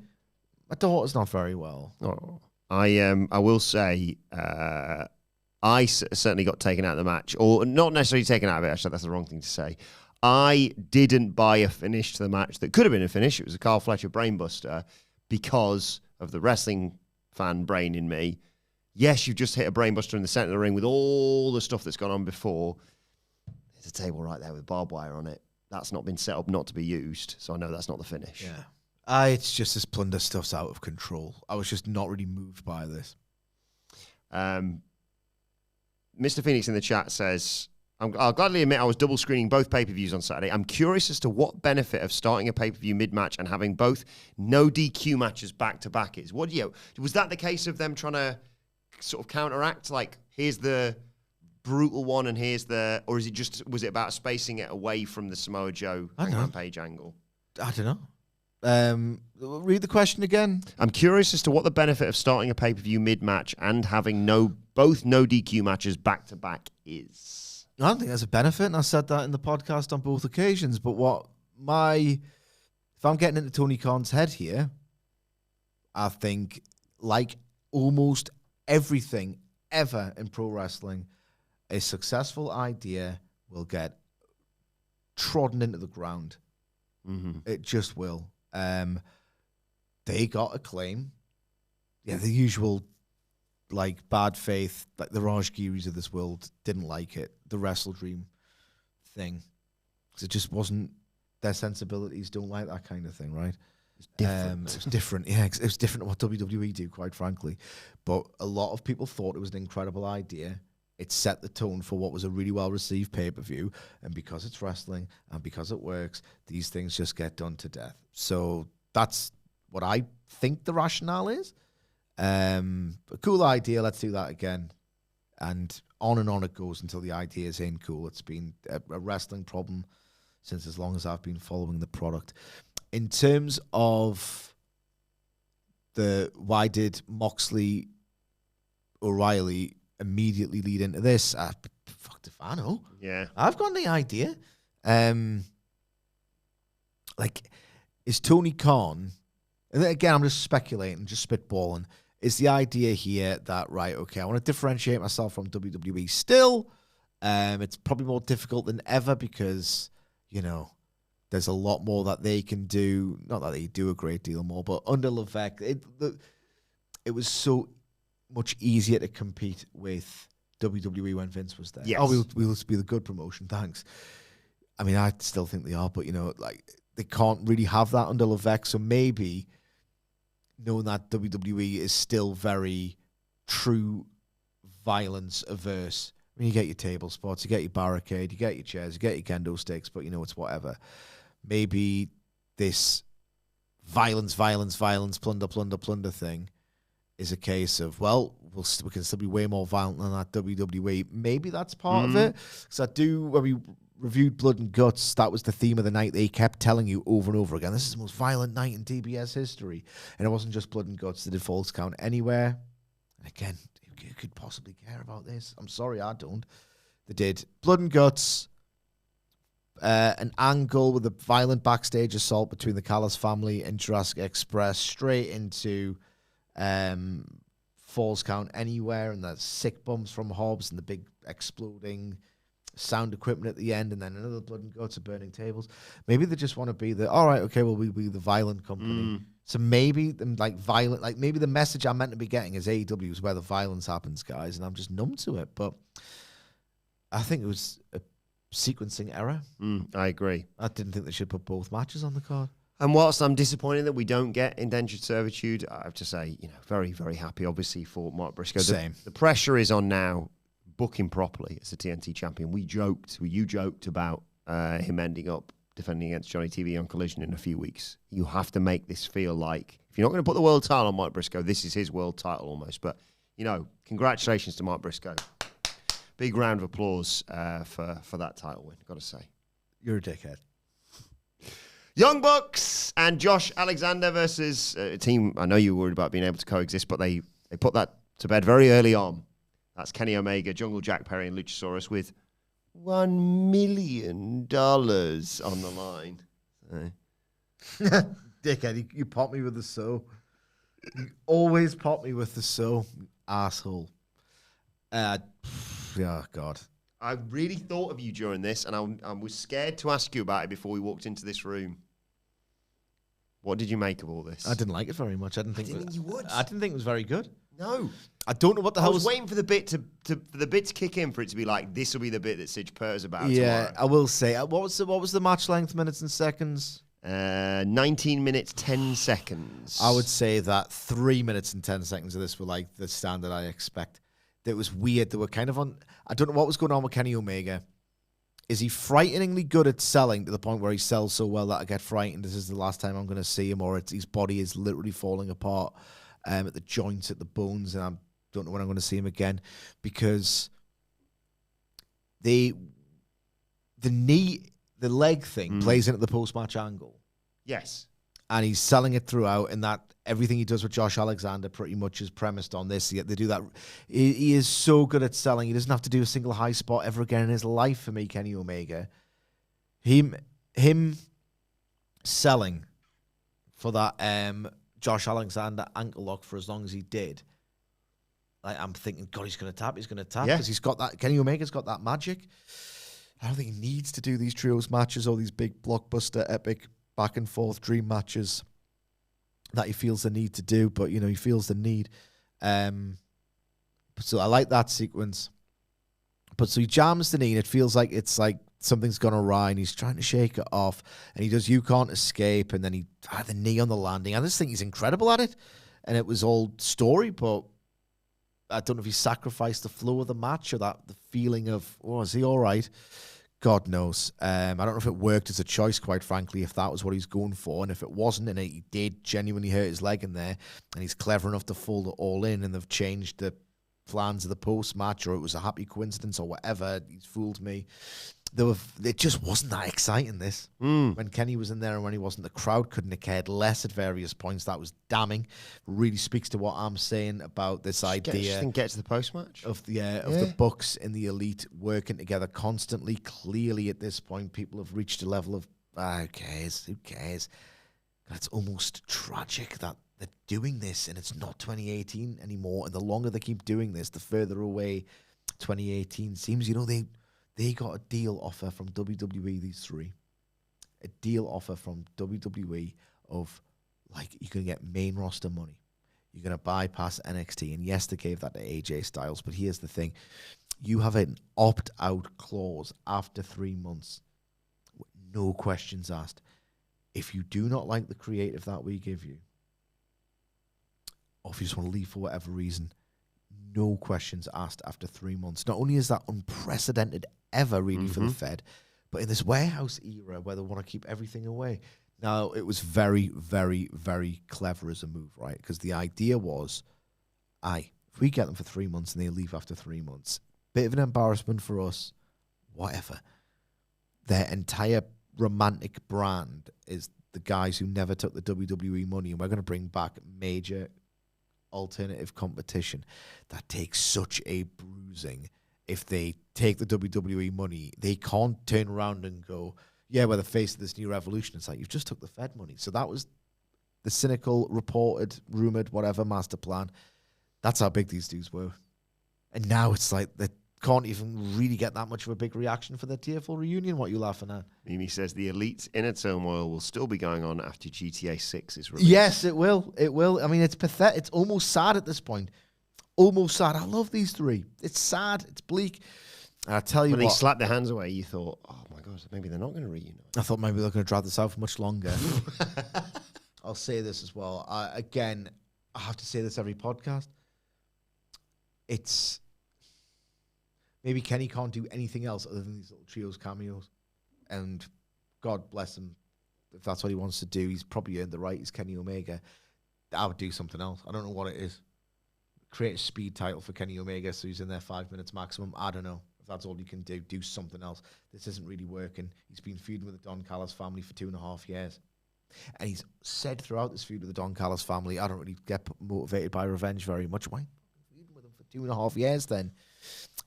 Speaker 2: My daughter's not very well.
Speaker 1: Oh. I will say, I certainly got taken out of the match, or not necessarily taken out of it. Actually, that's the wrong thing to say. I didn't buy a finish to the match that could have been a finish. It was a Carl Fletcher brainbuster because of the wrestling fan brain in me. Yes, you've just hit a brainbuster in the center of the ring with all the stuff that's gone on before. There's a table right there with barbed wire on it. That's not been set up not to be used, so I know that's not the finish.
Speaker 2: Yeah. It's just this plunder stuff's out of control. I was just not really moved by this.
Speaker 1: Mr. Phoenix in the chat says, I'll gladly admit I was double screening both pay-per-views on Saturday. I'm curious as to what benefit of starting a pay-per-view mid-match and having both no DQ matches back-to-back is. Was that the case of them trying to sort of counteract, like, here's the brutal one and here's the, or is it just, was it about spacing it away from the Samoa Joe Rampage angle?
Speaker 2: I don't know. Read the question again.
Speaker 1: I'm curious as to what the benefit of starting a pay-per-view mid-match and having both no DQ matches back-to-back is.
Speaker 2: I don't think there's a benefit, and I said that in the podcast on both occasions, but if I'm getting into Tony Khan's head here, I think, like almost everything ever in pro wrestling, a successful idea will get trodden into the ground.
Speaker 1: Mm-hmm.
Speaker 2: It just will. They got a claim. Yeah, the usual, like, bad faith, like the Raj Giris of this world didn't like it. The Wrestle Dream thing. Because it just wasn't, their sensibilities don't like that kind of thing, right?
Speaker 1: It's different.
Speaker 2: It was different. Yeah, it was different to what WWE do, quite frankly. But a lot of people thought it was an incredible idea. It set the tone for what was a really well-received pay-per-view. And because it's wrestling and because it works, these things just get done to death. So that's what I think the rationale is. A cool idea. Let's do that again. And on it goes until the ideas ain't cool. It's been a wrestling problem since as long as I've been following the product. In terms of why did Moxley O'Reilly immediately lead into this? Fuck if I know.
Speaker 1: Yeah.
Speaker 2: I've got the idea. Is Tony Khan, and again, I'm just speculating, just spitballing, is the idea here that, right, okay, I want to differentiate myself from WWE still. It's probably more difficult than ever because, there's a lot more that they can do. Not that they do a great deal more, but under Levesque, it was so much easier to compete with WWE when Vince was there.
Speaker 1: Yes.
Speaker 2: Oh, we'll be the good promotion, thanks. I mean, I still think they are, but, like, they can't really have that under Levesque, so maybe knowing that WWE is still very true violence averse. I mean, you get your table spots, you get your barricade, you get your chairs, you get your kendo sticks, but, it's whatever. Maybe this violence, plunder thing is a case of, well, we can still be way more violent than that WWE. Maybe that's part of it. Because when we reviewed Blood and Guts, that was the theme of the night. They kept telling you over and over again, this is the most violent night in DBS history. And it wasn't just Blood and Guts. They did Falls Count Anywhere. And again, who could possibly care about this? I'm sorry, I don't. They did Blood and Guts, an angle with a violent backstage assault between the Callis family and Jurassic Express, straight into Falls Count Anywhere, and the sick bumps from Hobbs and the big exploding sound equipment at the end, and then another Blood and Guts of burning tables. Maybe they just want to be we'll be the violent company. So maybe maybe the message I'm meant to be getting is AEW is where the violence happens, guys, and I'm just numb to it. But I think it was a sequencing error.
Speaker 1: I agree.
Speaker 2: I didn't think they should put both matches on the card.
Speaker 1: And whilst I'm disappointed that we don't get indentured servitude, I have to say, very, very happy, obviously, for Mark Briscoe.
Speaker 2: Same.
Speaker 1: The pressure is on now, booking properly as a TNT champion. You joked about him ending up defending against Johnny TV on Collision in a few weeks. You have to make this feel like, if you're not going to put the world title on Mark Briscoe, this is his world title almost. But, congratulations to Mark Briscoe. Big round of applause for that title win, got to say.
Speaker 2: You're a dickhead.
Speaker 1: Young Bucks and Josh Alexander versus a team I know you were worried about being able to coexist, but they put that to bed very early on. That's Kenny Omega, Jungle Jack Perry, and Luchasaurus with $1 million on the line.
Speaker 2: Dickhead, you pop me with the so. You always pop me with the so, asshole. Yeah, God.
Speaker 1: I really thought of you during this, and I was scared to ask you about it before we walked into this room. What did you make of all this?
Speaker 2: I didn't like it very much. I didn't think
Speaker 1: you would.
Speaker 2: I didn't think it was very good.
Speaker 1: No.
Speaker 2: I don't know what the hell
Speaker 1: I was waiting for the bit to kick in for it to be like, this will be the bit that Sidge purrs about
Speaker 2: Yeah,
Speaker 1: tomorrow.
Speaker 2: I will say. What was the match length, minutes and seconds?
Speaker 1: 19 minutes, 10 seconds.
Speaker 2: I would say that 3 minutes and 10 seconds of this were like the standard I expect. It was weird. They were kind of on... I don't know what was going on with Kenny Omega. Is he frighteningly good at selling to the point where he sells so well that I get frightened? This is the last time I'm going to see him, or his body is literally falling apart at the joints, at the bones, and I don't know when I'm going to see him again, because the leg thing plays into the post-match angle.
Speaker 1: Yes.
Speaker 2: And he's selling it throughout, and that everything he does with Josh Alexander pretty much is premised on this. Yet they do that. He is so good at selling. He doesn't have to do a single high spot ever again in his life for me, Kenny Omega. Him selling for that Josh Alexander ankle lock for as long as he did. Like, I'm thinking, God, he's going to tap. Because he's got that. Kenny Omega's got that magic. I don't think he needs to do these trios matches or these big blockbuster epic back and forth dream matches that he feels the need to do, but he feels the need. So I like that sequence. But so he jams the knee, and it feels like it's like something's gone awry, and he's trying to shake it off, and he does "You Can't Escape," and then he had the knee on the landing. I just think he's incredible at it, and it was all story, but I don't know if he sacrificed the flow of the match or the feeling of, is he all right? God knows. I don't know if it worked as a choice, quite frankly, if that was what he's going for. And if it wasn't, and he did genuinely hurt his leg in there, and he's clever enough to fold it all in, and they've changed the plans of the post-match, or it was a happy coincidence or whatever, he's fooled me. It just wasn't that exciting, this. When Kenny was in there and when he wasn't, the crowd couldn't have cared less at various points. That was damning. Really speaks to what I'm saying about this idea.
Speaker 1: Get to the post-match?
Speaker 2: Of the Bucks and the Elite working together constantly. Clearly at this point, people have reached a level of, who cares? It's almost tragic that they're doing this and it's not 2018 anymore. And the longer they keep doing this, the further away 2018 seems. They got a deal offer from WWE, these three. A deal offer from WWE of, like, you're going to get main roster money. you're going to bypass NXT. And yes, they gave that to AJ Styles, but here's the thing. You have an opt-out clause after 3 months. No questions asked. If you do not like the creative that we give you, or if you just want to leave for whatever reason, no questions asked after 3 months. Not only is that unprecedented ever, really, for the Fed, but in this warehouse era where they want to keep everything away. Now, it was very, very, very clever as a move, right? Because the idea was, if we get them for 3 months and they leave after 3 months, bit of an embarrassment for us, whatever. Their entire romantic brand is the guys who never took the WWE money, and we're going to bring back major alternative competition. That takes such a bruising. If they take the WWE money, they can't turn around and go, yeah, we're the face of this new revolution. It's like, you've just took the Fed money. So that was the cynical, reported, rumored, whatever master plan. That's how big these dudes were. And now it's like they can't even really get that much of a big reaction for the Tier 4 reunion. What are you laughing at?
Speaker 1: Mimi says the Elite's inner turmoil will still be going on after GTA 6 is released.
Speaker 2: Yes, it will. It will. I mean, it's pathetic. It's almost sad at this point. Almost sad. I love these three. It's sad. It's bleak. And I tell you
Speaker 1: when
Speaker 2: what.
Speaker 1: They slapped their hands away, you thought, oh my God, maybe they're not going to reunite.
Speaker 2: I thought maybe they're going to drag this out for much longer. I'll say this as well. I have to say this every podcast. It's maybe Kenny can't do anything else other than these little trios cameos. And God bless him. If that's what he wants to do, he's probably earned the right. He's Kenny Omega. I would do something else. I don't know what it is. Create a speed title for Kenny Omega so he's in there 5 minutes maximum. I don't know. If that's all you can do, do something else. This isn't really working. He's been feuding with the Don Callis family for 2.5 years. And he's said throughout this feud with the Don Callis family, I don't really get motivated by revenge very much. Why feuding with him for 2.5 years then?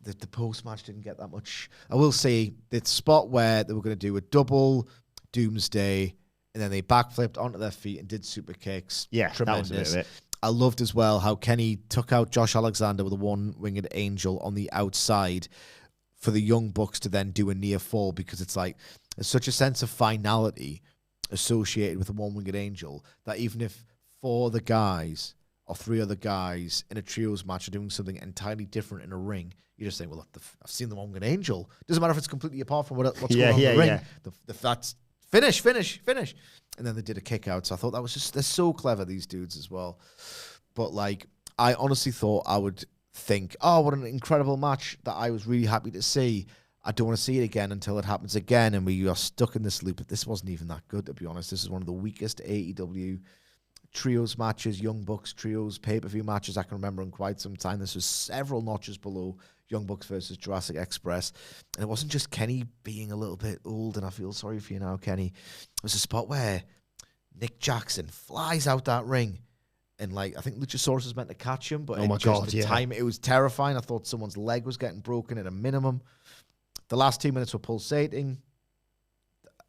Speaker 2: The post-match didn't get that much. I will say the spot where they were going to do a double Doomsday and then they backflipped onto their feet and did super kicks.
Speaker 1: Yeah,
Speaker 2: tremendous.
Speaker 1: That was a bit of it.
Speaker 2: I loved as well how Kenny took out Josh Alexander with a one-winged angel on the outside for the Young Bucks to then do a near fall, because it's like there's such a sense of finality associated with a one-winged angel that even if 4 other guys or 3 other guys in a trios match are doing something entirely different in a ring, you're just saying, well, look, I've seen the one-winged angel. Doesn't matter if it's completely apart from what's going on in the ring. That's finish. And then they did a kick out. So I thought that was just, they're so clever, these dudes as well. But like, I honestly thought I would think, oh, what an incredible match that I was really happy to see. I don't want to see it again until it happens again. And we are stuck in this loop. But this wasn't even that good, to be honest. This is one of the weakest AEW trios matches, Young Bucks trios, pay-per-view matches I can remember in quite some time. This was several notches below Young Bucks versus Jurassic Express. And it wasn't just Kenny being a little bit old, and I feel sorry for you now, Kenny. It was a spot where Nick Jackson flies out that ring, and like, I think Luchasaurus was meant to catch him, but time, it was terrifying. I thought someone's leg was getting broken at a minimum. The last 2 minutes were pulsating.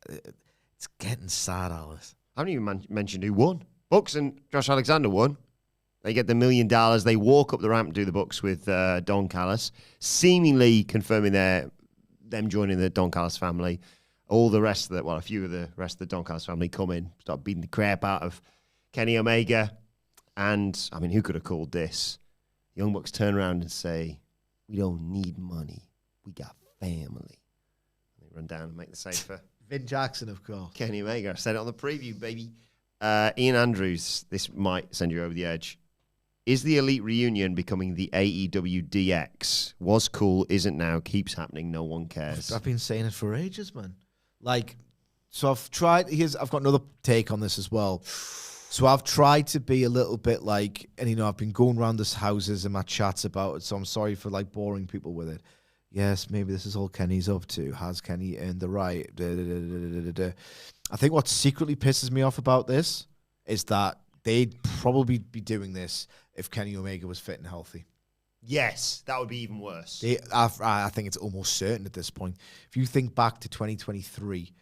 Speaker 2: It's getting sad, Alice.
Speaker 1: I haven't even mentioned who won. Bucks and Josh Alexander won. They get the $1 million. They walk up the ramp and do the Bucks with Don Callis, seemingly confirming them joining the Don Callis family. All the rest of the, a few of the rest of the Don Callis family come in, start beating the crap out of Kenny Omega. And, I mean, who could have called this? Young Bucks turn around and say, we don't need money. We got family. They run down and make the save for
Speaker 2: Vin Jackson, of course.
Speaker 1: Kenny Omega. I said it on the preview, baby. Ian Andrews, this might send you over the edge. Is the Elite reunion becoming the AEW DX? Was cool, isn't now, keeps happening, no one cares.
Speaker 2: I've been saying it for ages, man. Like, so I've tried, I've got another take on this as well. So I've tried to be a little bit like, and you know, I've been going around this houses and my chats about it, so I'm sorry for like boring people with it. Yes, maybe this is all Kenny's up to. Has Kenny earned the right? I think what secretly pisses me off about this is that they'd probably be doing this if Kenny Omega was fit and healthy.
Speaker 1: Yes, that would be even worse.
Speaker 2: I think it's almost certain at this point. If you think back to 2023,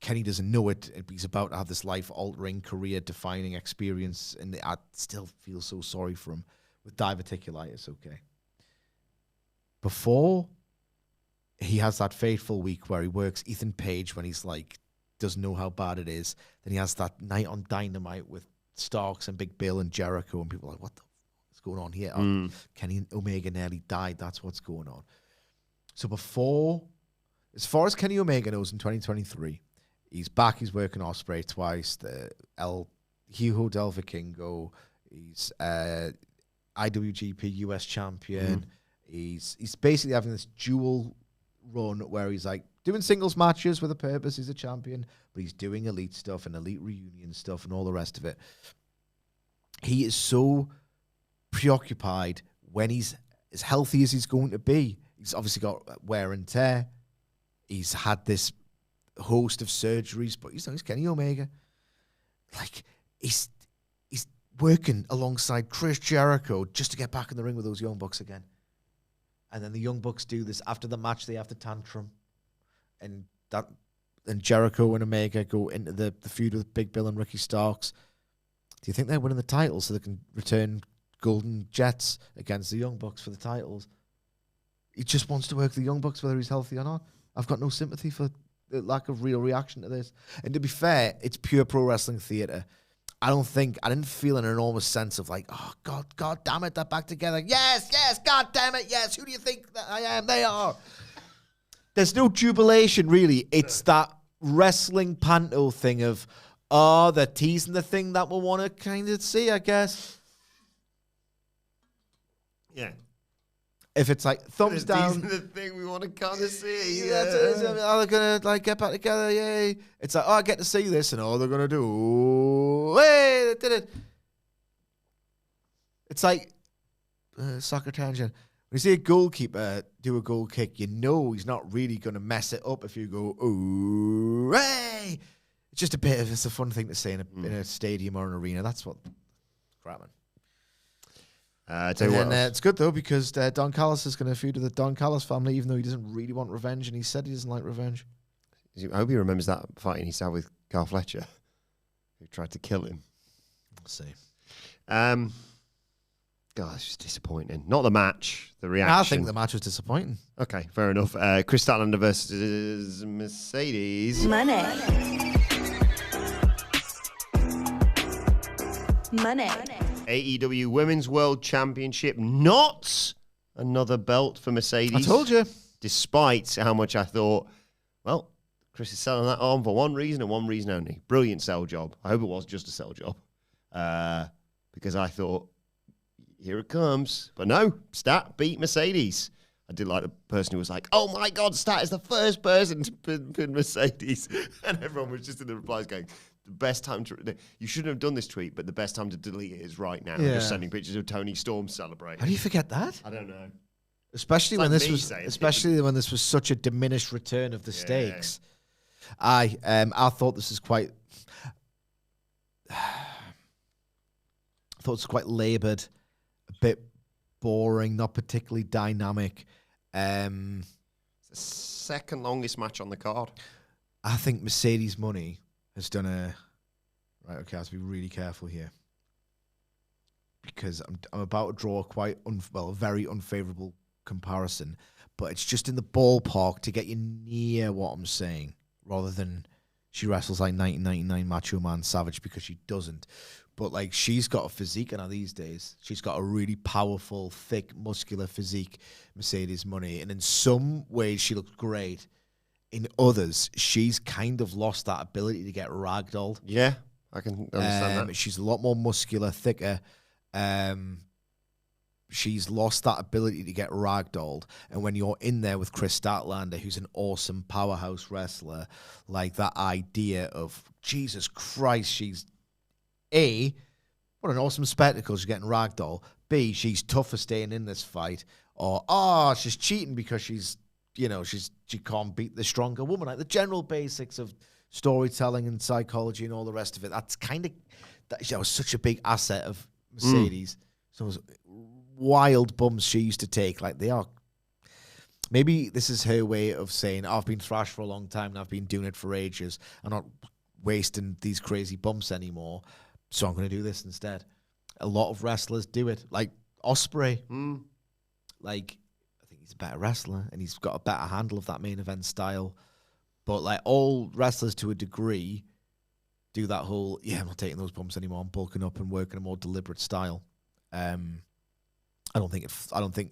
Speaker 2: Kenny doesn't know it, and he's about to have this life-altering, career-defining experience, and I still feel so sorry for him with diverticulitis, okay? Before he has that fateful week where he works Ethan Page when he's like, doesn't know how bad it is, then he has that night on Dynamite with Starks and Big Bill and Jericho, and people are like, what the fuck is going on here? Kenny Omega nearly died. That's what's going on. So as far as Kenny Omega knows in 2023, he's back. He's working Ospreay twice. Hijo del Vikingo. He's IWGP US champion. He's basically having this dual run where he's like doing singles matches with a purpose. He's a champion, but he's doing elite stuff and elite reunion stuff and all the rest of it. He is so preoccupied when he's as healthy as he's going to be. He's obviously got wear and tear. He's had this host of surgeries, but he's Kenny Omega. Like, he's working alongside Chris Jericho just to get back in the ring with those Young Bucks again. And then the Young Bucks do this. After the match, they have the tantrum. And Jericho and Omega go into the feud with Big Bill and Ricky Starks. Do you think they're winning the titles so they can return Golden Jets against the Young Bucks for the titles? He just wants to work the Young Bucks whether he's healthy or not. I've got no sympathy for the lack of real reaction to this. And to be fair, it's pure pro wrestling theater. I didn't feel an enormous sense of like, oh, God damn it, they're back together. Yes, God damn it, yes. Who do you think that I am? They are. There's no jubilation, really. It's that wrestling panto thing of, they're teasing the thing that we'll want to kind of see, I guess.
Speaker 1: Yeah.
Speaker 2: If it's like thumbs down,
Speaker 1: the thing we want to kind of see.
Speaker 2: Are they gonna like get back together? Yay! It's like, I get to see this, and all they're gonna do, hey, they did it. It's like soccer tangent. When you see a goalkeeper do a goal kick, you know he's not really gonna mess it up if you go, ooh, hey! It's just it's a fun thing to say in a stadium or an arena. That's what crap, man. It's good though because Don Callis is going to feud with the Don Callis family, even though he doesn't really want revenge, and he said he doesn't like revenge.
Speaker 1: I hope he remembers that fight he used to have with Carl Fletcher, who tried to kill him.
Speaker 2: We'll see.
Speaker 1: God, it's just disappointing. Not the match, the reaction.
Speaker 2: I think the match was disappointing.
Speaker 1: Okay, fair enough. Chris Statlander versus Mercedes.
Speaker 4: Money.
Speaker 1: AEW Women's World Championship, not another belt for Mercedes.
Speaker 2: I told you.
Speaker 1: Despite how much I thought, well, Chris is selling that on for one reason and one reason only. Brilliant sell job. I hope it was just a sell job. Because I thought, here it comes. But no, Stat beat Mercedes. I did like the person who was like, oh my God, Stat is the first person to pin Mercedes. And everyone was just in the replies going, the best time to... You shouldn't have done this tweet, but the best time to delete it is right now. Yeah. Just sending pictures of Tony Storm celebrating.
Speaker 2: How do you forget that?
Speaker 1: I don't know.
Speaker 2: Especially when this was such a diminished return of the stakes. I thought this is quite... I thought it's quite laboured, a bit boring, not particularly dynamic.
Speaker 1: It's the second longest match on the card.
Speaker 2: I think Mercedes Money has done right, okay, I have to be really careful here. Because I'm about to draw a very unfavourable comparison, but it's just in the ballpark to get you near what I'm saying, rather than she wrestles like 1999 Macho Man Savage, because she doesn't. But like, she's got a physique in her these days. She's got a really powerful, thick, muscular physique, Mercedes Money, and in some ways she looks great. In others, she's kind of lost that ability to get ragdolled.
Speaker 1: Yeah, I can understand that.
Speaker 2: She's a lot more muscular, thicker. She's lost that ability to get ragdolled. And when you're in there with Chris Statlander, who's an awesome powerhouse wrestler, like that idea of, Jesus Christ, she's A, what an awesome spectacle, she's getting ragdoll. B, she's tough for staying in this fight. Or, she's cheating because she's, she can't beat the stronger woman. Like the general basics of storytelling and psychology and all the rest of it. That's kind of, that was such a big asset of Mercedes. So those wild bumps she used to take, like they are. Maybe this is her way of saying, I've been thrashed for a long time and I've been doing it for ages. I'm not wasting these crazy bumps anymore. So I'm going to do this instead. A lot of wrestlers do it. Like Ospreay. Like, I think he's a better wrestler and he's got a better handle of that main event style. But like all wrestlers to a degree do that whole, I'm not taking those bumps anymore. I'm bulking up and working a more deliberate style. I don't think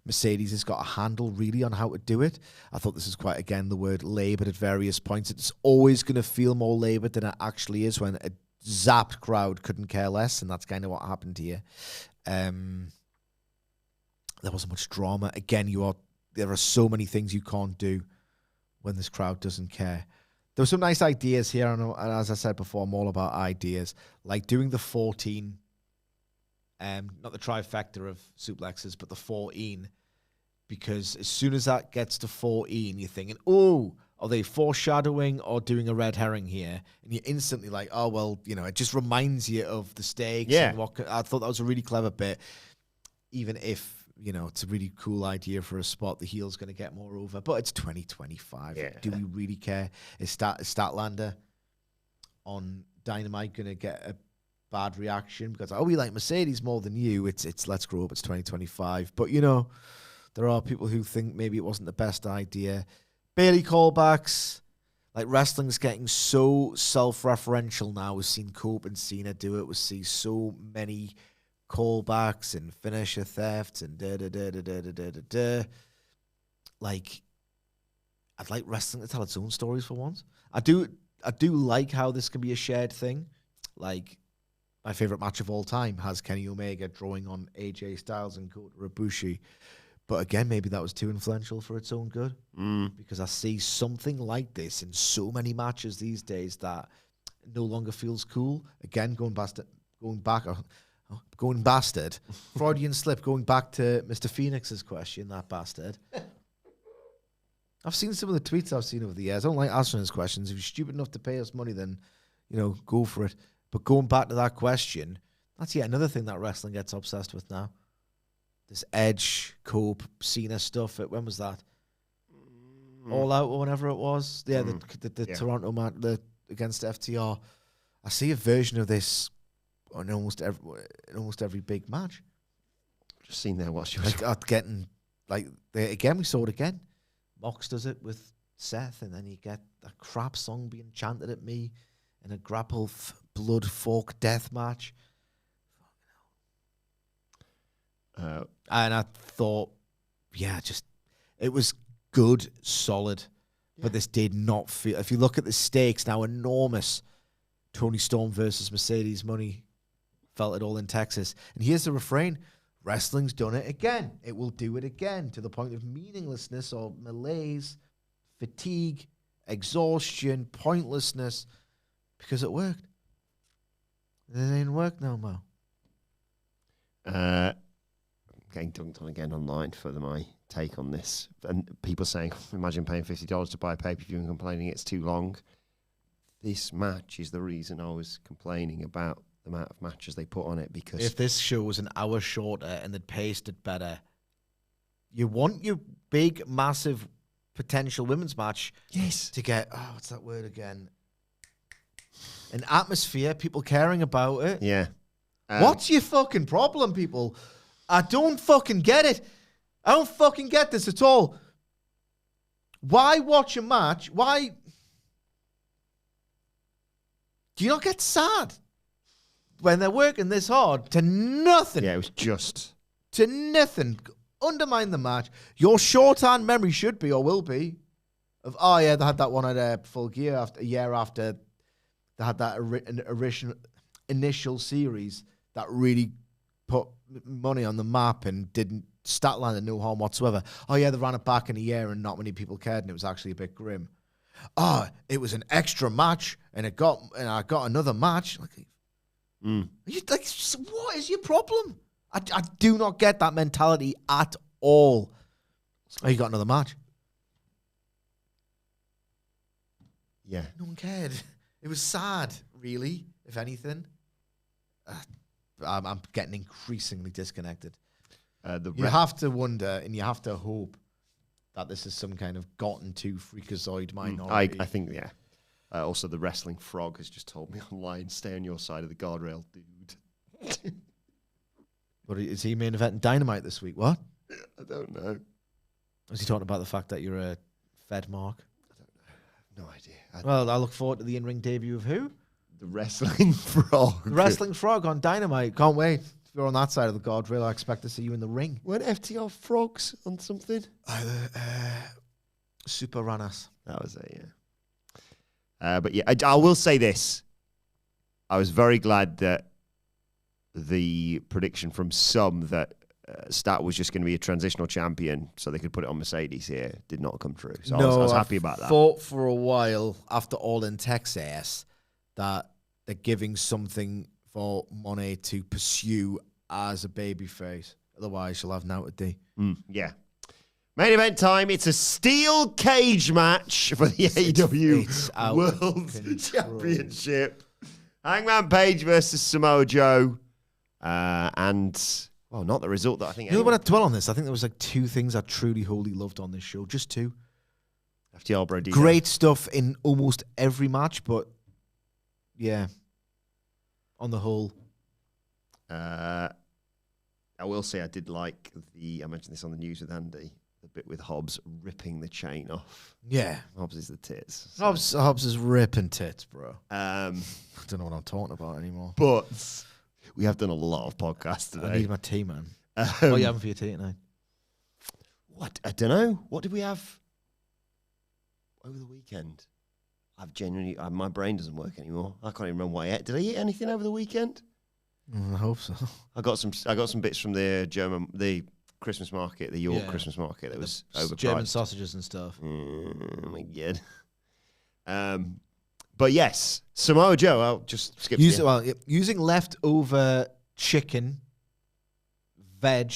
Speaker 2: Mercedes has got a handle really on how to do it. I thought this is quite, again, the word laboured at various points. It's always going to feel more laboured than it actually is when a zapped crowd couldn't care less, and that's kind of what happened here. There wasn't much drama. Again, there are so many things you can't do when this crowd doesn't care. There were some nice ideas here, and as I said before, I'm all about ideas. Like doing the 14, not the trifecta of suplexes, but the 14, because as soon as that gets to 14, you're thinking, oh, are they foreshadowing or doing a red herring here? And you're instantly like, oh, well, it just reminds you of the stakes.
Speaker 1: Yeah.
Speaker 2: And I thought that was a really clever bit, even if, it's a really cool idea for a spot. The heel's going to get more over, but it's 2025.
Speaker 1: Yeah.
Speaker 2: Do we really care? Is Statlander on Dynamite going to get a bad reaction because, we like Mercedes more than you? It's let's grow up. It's 2025. But, there are people who think maybe it wasn't the best idea. Bailey callbacks. Like, wrestling's getting so self-referential now. We've seen Cope and Cena do it. We've seen so many callbacks and finisher thefts and da-da-da-da-da-da-da-da. Like, I'd like wrestling to tell its own stories for once. I do like how this can be a shared thing. Like, my favorite match of all time has Kenny Omega drawing on AJ Styles and Kota Ibushi. But again, maybe that was too influential for its own good. Because I see something like this in so many matches these days that no longer feels cool. Again, going bastard. Freudian slip, going back to Mr. Phoenix's question, that bastard. I've seen some of the tweets I've seen over the years. I don't like answering his questions. If you're stupid enough to pay us money, then, go for it. But going back to that question, that's yet another thing that wrestling gets obsessed with now. This Edge, Cope, Cena stuff. When was that? All Out or whenever it was. Yeah, the Toronto match against FTR. I see a version of this in almost every big match.
Speaker 1: Just seen there what she was
Speaker 2: we saw it again. Mox does it with Seth, and then you get a crap song being chanted at me in a grapple blood fork death match. And I thought, it was good, solid, but this did not feel. If you look at the stakes now, enormous. Tony Storm versus Mercedes money. Felt it all in Texas. And here's the refrain. Wrestling's done it again. It will do it again, to the point of meaninglessness or malaise, fatigue, exhaustion, pointlessness, because it worked. It ain't work no more.
Speaker 1: Getting dunked on again online for my take on this. And people saying, imagine paying $50 to buy a pay-per-view and complaining it's too long. This match is the reason I was complaining about the amount of matches they put on it, because
Speaker 2: if this show was an hour shorter and they'd paced it better, you want your big, massive potential women's match to get, what's that word again? An atmosphere, people caring about it.
Speaker 1: Yeah.
Speaker 2: What's your fucking problem, people? I don't fucking get it. I don't fucking get this at all. Why watch a match? Why do you not get sad when they're working this hard to nothing?
Speaker 1: Yeah, it was just
Speaker 2: to nothing. Undermine the match. Your shorthand memory should be, or will be, of they had that one at Full Gear a year after they had that initial series that really put money on the map and didn't Statlander no harm whatsoever. They ran it back in a year and not many people cared, and it was actually a bit grim. It was an extra match, and I got another match. What is your problem? I do not get that mentality at all. You got another match.
Speaker 1: Yeah.
Speaker 2: No one cared. It was sad, really, if anything. I'm getting increasingly disconnected. You have to wonder, and you have to hope that this is some kind of gotten-to freakazoid minority.
Speaker 1: I think, yeah. Also, the wrestling frog has just told me online, stay on your side of the guardrail, dude.
Speaker 2: But is he main eventing Dynamite this week? What?
Speaker 1: I don't know.
Speaker 2: Was he talking about the fact that you're a Fed mark?
Speaker 1: I don't know. No idea.
Speaker 2: Well, I look forward to the in-ring debut of who?
Speaker 1: The Wrestling Frog.
Speaker 2: Wrestling Frog on Dynamite. Can't wait. If you're on that side of the guardrail, I expect to see you in the ring.
Speaker 1: Weren't FTR frogs on something?
Speaker 2: Super Ranas.
Speaker 1: That was it, yeah. But yeah, I will say this. I was very glad that the prediction from some that Stat was just going to be a transitional champion so they could put it on Mercedes here did not come true. So I was happy about that.
Speaker 2: Thought for a while after All in Texas that they're giving something for Monet to pursue as a babyface. Otherwise, she'll have now today.
Speaker 1: Yeah. Main event time. It's a steel cage match for the AEW World Championship. Hangman Page versus Samoa Joe. And, well, not the result that I think.
Speaker 2: You know, when I dwell on this, I think there was like two things I truly, wholly loved on this show. Just two.
Speaker 1: FTR Brody.
Speaker 2: Great stuff in almost every match, but yeah, on the whole.
Speaker 1: I will say I did like I mentioned this on the news with Andy, the bit with Hobbs ripping the chain off.
Speaker 2: Yeah.
Speaker 1: Hobbs is the tits.
Speaker 2: So. Hobbs is ripping tits, bro.
Speaker 1: I
Speaker 2: don't know what I'm talking about anymore.
Speaker 1: But we have done a lot of podcasts today.
Speaker 2: I need my tea, man. What are you having for your tea tonight?
Speaker 1: What? I don't know. What did we have over the weekend? I've genuinely... my brain doesn't work anymore. I can't even remember what I ate. Did I eat anything over the weekend?
Speaker 2: I hope so.
Speaker 1: I got some bits from the Christmas market, the York Christmas market that was overpriced.
Speaker 2: German sausages and stuff.
Speaker 1: Oh my god. But yes, Samoa Joe. I'll just skip.
Speaker 2: Using leftover chicken, veg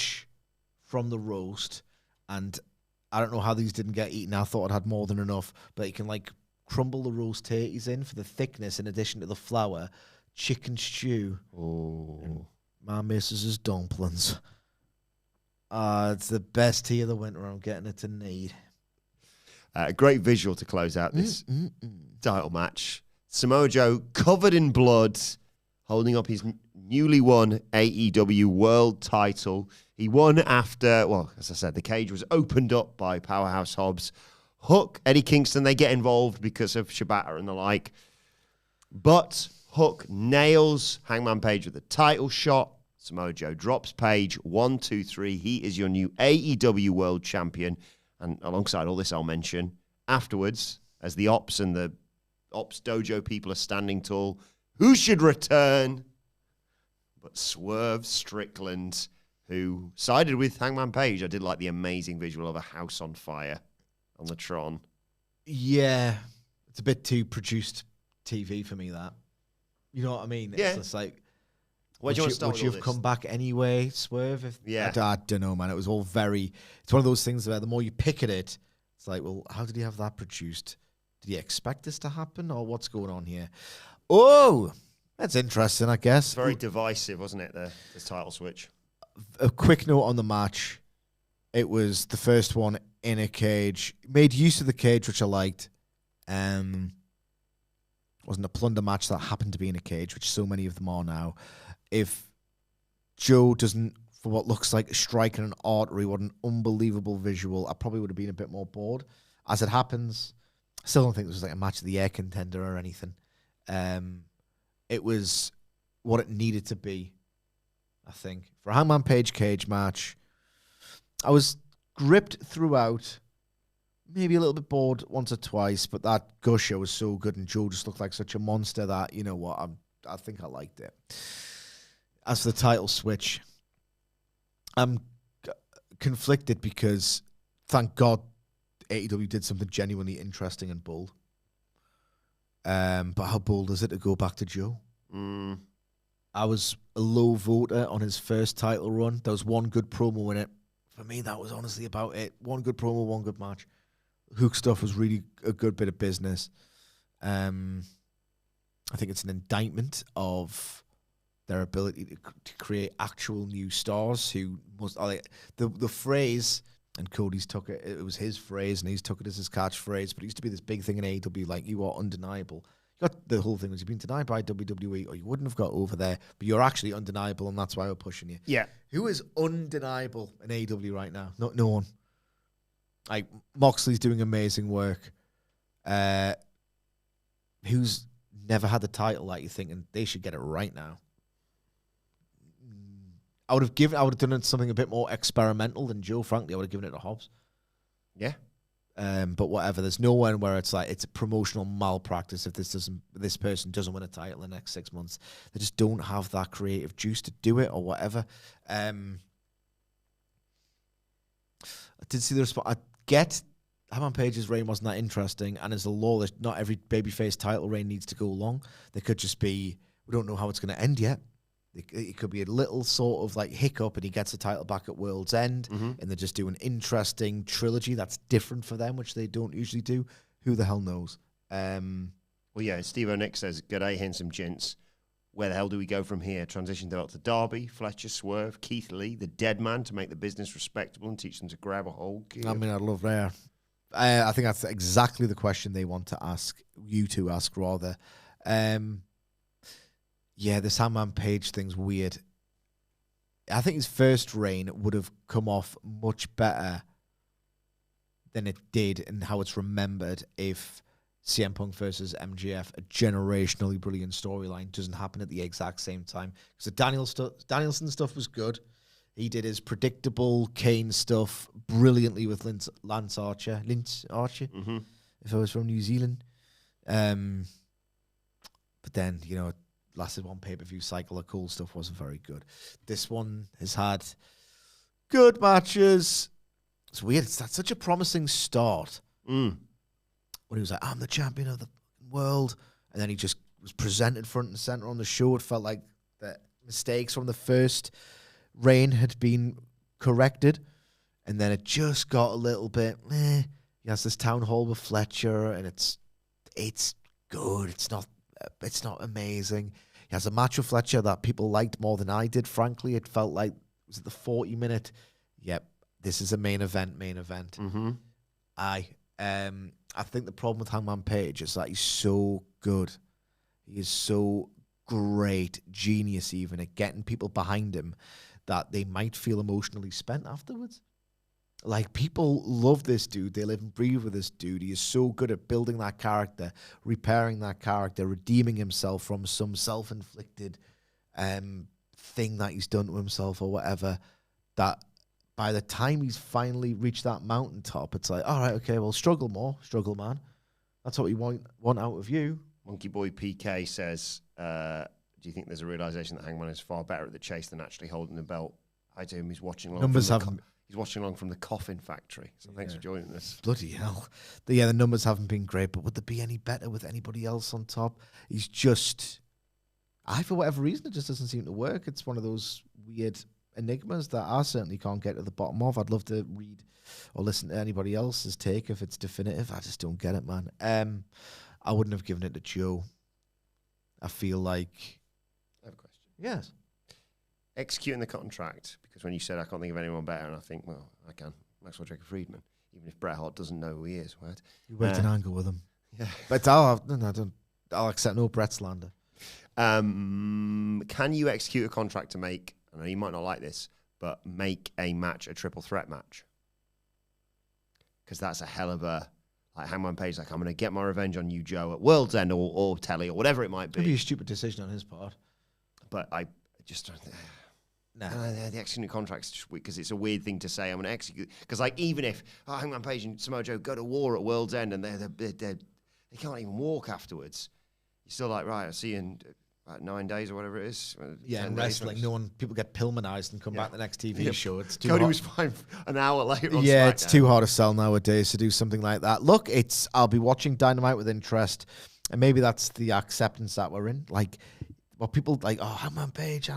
Speaker 2: from the roast, and I don't know how these didn't get eaten. I thought I'd had more than enough, but you can like crumble the roast tatties in for the thickness in addition to the flour. Chicken stew.
Speaker 1: Oh,
Speaker 2: my missus's dumplings. It's the best tea of the winter. I'm getting it to need.
Speaker 1: A great visual to close out this title match. Samoa Joe covered in blood, holding up his newly won AEW World title. He won after, well, as I said, the cage was opened up by Powerhouse Hobbs. Hook, Eddie Kingston, they get involved because of Shibata and the like. But Hook nails Hangman Page with a title shot. Samoa Joe drops Page. 1, 2, 3. He is your new AEW World Champion. And alongside all this, I'll mention afterwards, as the Ops and the Ops Dojo people are standing tall, who should return but Swerve Strickland, who sided with Hangman Page. I did like the amazing visual of a house on fire on the Tron.
Speaker 2: Yeah, it's a bit too produced TV for me, that. You know what I mean?
Speaker 1: Yeah.
Speaker 2: It's just like,
Speaker 1: Would
Speaker 2: you have come back anyway, Swerve?
Speaker 1: Yeah.
Speaker 2: I don't know, man. It was all very... It's one of those things where the more you pick at it, it's like, well, how did he have that produced? Did he expect this to happen, or what's going on here? Oh, that's interesting, I guess.
Speaker 1: Very divisive, wasn't it, the title switch?
Speaker 2: A quick note on the match. It was the first one in a cage. Made use of the cage, which I liked. Wasn't a plunder match that happened to be in a cage, which so many of them are now. If Joe doesn't, for what looks like striking an artery, what an unbelievable visual, I probably would have been a bit more bored. As it happens, I still don't think this was like a match of the year contender or anything. It was what it needed to be, I think. For a Hangman Page cage match, I was gripped throughout, maybe a little bit bored once or twice, but that gusher was so good and Joe just looked like such a monster that, you know what, I think I liked it. As for the title switch, I'm conflicted because, thank God, AEW did something genuinely interesting and bold. But how bold is it to go back to Joe? I was a low voter on his first title run. There was one good promo in it. For me, that was honestly about it. One good promo, one good match. Hook stuff was really a good bit of business. I think it's an indictment of their ability to create actual new stars who must... The phrase, and Cody's took it, it was his phrase, and he's took it as his catchphrase, but it used to be this big thing in AEW, like, you are undeniable. You got the whole thing was you've been denied by WWE, or you wouldn't have got over there, but you're actually undeniable, and that's why we're pushing you.
Speaker 1: Yeah.
Speaker 2: Who is undeniable in AEW right now? No one. Like, Moxley's doing amazing work. Who's never had the title, like you're thinking they should get it right now. I would have done something a bit more experimental than Joe. Frankly, I would have given it to Hobbs.
Speaker 1: Yeah.
Speaker 2: But whatever. There's no one where it's like it's a promotional malpractice if this person doesn't win a title in the next 6 months. They just don't have that creative juice to do it or whatever. I did see the response. I get Hangman Page's reign wasn't that interesting, and as a law that not every babyface title reign needs to go long. There could just be, we don't know how it's going to end yet. It could be a little sort of like hiccup and he gets the title back at World's End and they just do an interesting trilogy that's different for them, which they don't usually do. Who the hell knows?
Speaker 1: Well, yeah, Steve O'Nick says, "G'day, handsome gents. Where the hell do we go from here? Transition out to Darby, Fletcher, Swerve, Keith Lee, the dead man to make the business respectable and teach them to grab a hold."
Speaker 2: I mean, I'd love that. I think that's exactly the question they want to ask, you to ask rather. Yeah, this Hangman Page thing's weird. I think his first reign would have come off much better than it did and how it's remembered if CM Punk versus MJF, a generationally brilliant storyline, doesn't happen at the exact same time. Because the Danielson stuff was good. He did his predictable Kane stuff brilliantly with Lance Archer. If I was from New Zealand. But then, lasted one pay-per-view cycle of cool stuff, wasn't very good. This one has had good matches. It's weird. It's had such a promising start. When he was like, "I'm the champion of the world." And then he just was presented front and center on the show. It felt like the mistakes from the first reign had been corrected. And then it just got a little bit, He has this town hall with Fletcher, and it's good. It's not amazing. He has a match with Fletcher that people liked more than I did. Frankly, it felt like, was it the 40-minute? Yep, this is a main event.
Speaker 1: Mm-hmm.
Speaker 2: I think the problem with Hangman Page is that he's so good. He is so great, genius even at getting people behind him that they might feel emotionally spent afterwards. Like, people love this dude. They live and breathe with this dude. He is so good at building that character, repairing that character, redeeming himself from some self-inflicted thing that he's done to himself or whatever, that by the time he's finally reached that mountaintop, it's like, all right, okay, well, struggle more, struggle, man. That's what we want out of you.
Speaker 1: Monkey Boy PK says, do you think there's a realization that Hangman is far better at the chase than actually holding the belt? I do. He's watching along. He's watching along from the Coffin Factory. So thanks for joining us.
Speaker 2: Bloody hell. The numbers haven't been great, but would they be any better with anybody else on top? He's just, for whatever reason, it just doesn't seem to work. It's one of those weird enigmas that I certainly can't get to the bottom of. I'd love to read or listen to anybody else's take if it's definitive. I just don't get it, man. I wouldn't have given it to Joe. I feel like...
Speaker 1: I have a question.
Speaker 2: Yes.
Speaker 1: Executing the contract, because when you said I can't think of anyone better, and I think, well, I can. Maxwell Jacob Friedman, even if Bret Hart doesn't know who he is. Right?
Speaker 2: You worked an angle with him.
Speaker 1: Yeah.
Speaker 2: But I'll accept no Bret slander.
Speaker 1: Can you execute a contract to make, I know you might not like this, but make a match a triple threat match? Because that's a hell of a, like Hangman Page, like, I'm going to get my revenge on you, Joe, at World's End or Telly or whatever it might be.
Speaker 2: It'd be a stupid decision on his part.
Speaker 1: But I just don't think...
Speaker 2: No.
Speaker 1: The executing contract's just weird because it's a weird thing to say. I'm going to execute... Because, like, even if Hangman Page and Samoa Joe go to war at World's End and they can't even walk afterwards, you're still like, right, I'll see you in... About 9 days or whatever it is.
Speaker 2: Yeah, in wrestling, people get Pillmanized and come back the next TV show. It's too
Speaker 1: Cody
Speaker 2: hard.
Speaker 1: was fine an hour later on
Speaker 2: Yeah,
Speaker 1: SmackDown.
Speaker 2: it's too hard to sell nowadays to do something like that. Look, I'll be watching Dynamite with interest, and maybe that's the acceptance that we're in. Like, well, people like, oh, Hangman Page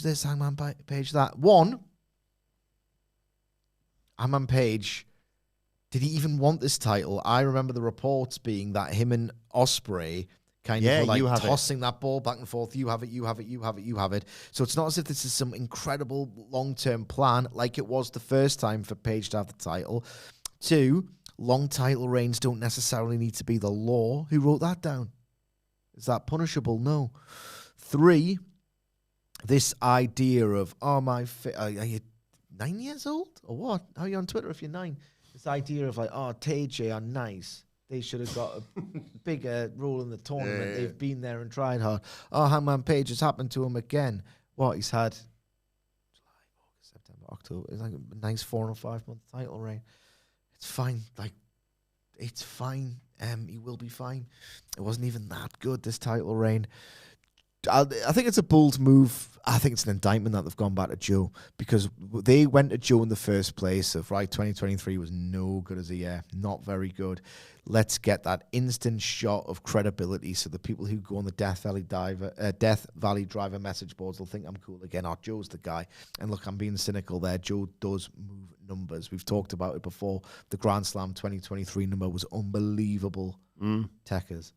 Speaker 2: this, Hangman Page that. One, Hangman Page, did he even want this title? I remember the reports being that him and Ospreay kind of like tossing that ball back and forth. You have it, you have it, you have it, you have it. So it's not as if this is some incredible long-term plan like it was the first time for Page to have the title. Two, long title reigns don't necessarily need to be the law. Who wrote that down? Is that punishable? No. Three, this idea of, are you 9 years old or what? How are you on Twitter if you're 9? This idea of like, oh, TJ are nice. they should have got a bigger role in the tournament. Yeah. They've been there and tried hard. Oh, Hangman Page has happened to him again. What, he's had July, August, September, October. It's like a nice 4 or 5 month title reign. It's fine. Like, it's fine. He will be fine. It wasn't even that good, this title reign. I think it's a bold move. I think it's an indictment that they've gone back to Joe, because they went to Joe in the first place of, right, 2023 was no good as a year. Not very good. Let's get that instant shot of credibility so the people who go on the Death Valley Driver message boards will think I'm cool again. Oh, Joe's the guy. And look, I'm being cynical there. Joe does move numbers. We've talked about it before. The Grand Slam 2023 number was unbelievable. Techers.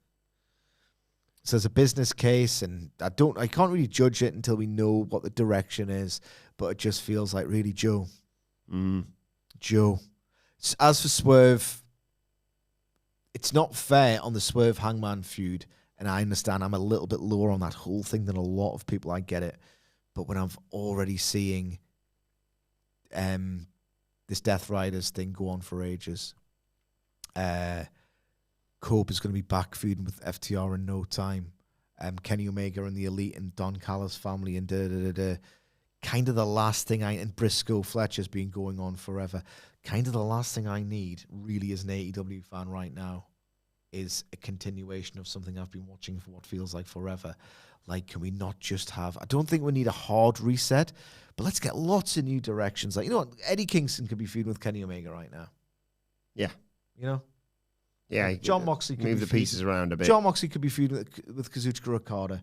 Speaker 2: So there's a business case, and I can't really judge it until we know what the direction is, but it just feels like really Joe. Joe. As for Swerve, it's not fair on the Swerve Hangman feud, and I understand I'm a little bit lower on that whole thing than a lot of people. I get it. But when I'm already seeing this Death Riders thing go on for ages, Cope is going to be back feuding with FTR in no time. Kenny Omega and the Elite and Don Callis family and kind of the last thing and Briscoe Fletcher's been going on forever. Kind of the last thing I need, really, as an AEW fan right now, is a continuation of something I've been watching for what feels like forever. Like, can we not just have... I don't think we need a hard reset, but let's get lots of new directions. Like, you know what? Eddie Kingston could be feuding with Kenny Omega right now.
Speaker 1: Yeah.
Speaker 2: You know?
Speaker 1: Yeah,
Speaker 2: John Moxley could
Speaker 1: move the pieces around a bit.
Speaker 2: John Moxley could be feuding with Kazuchika Okada.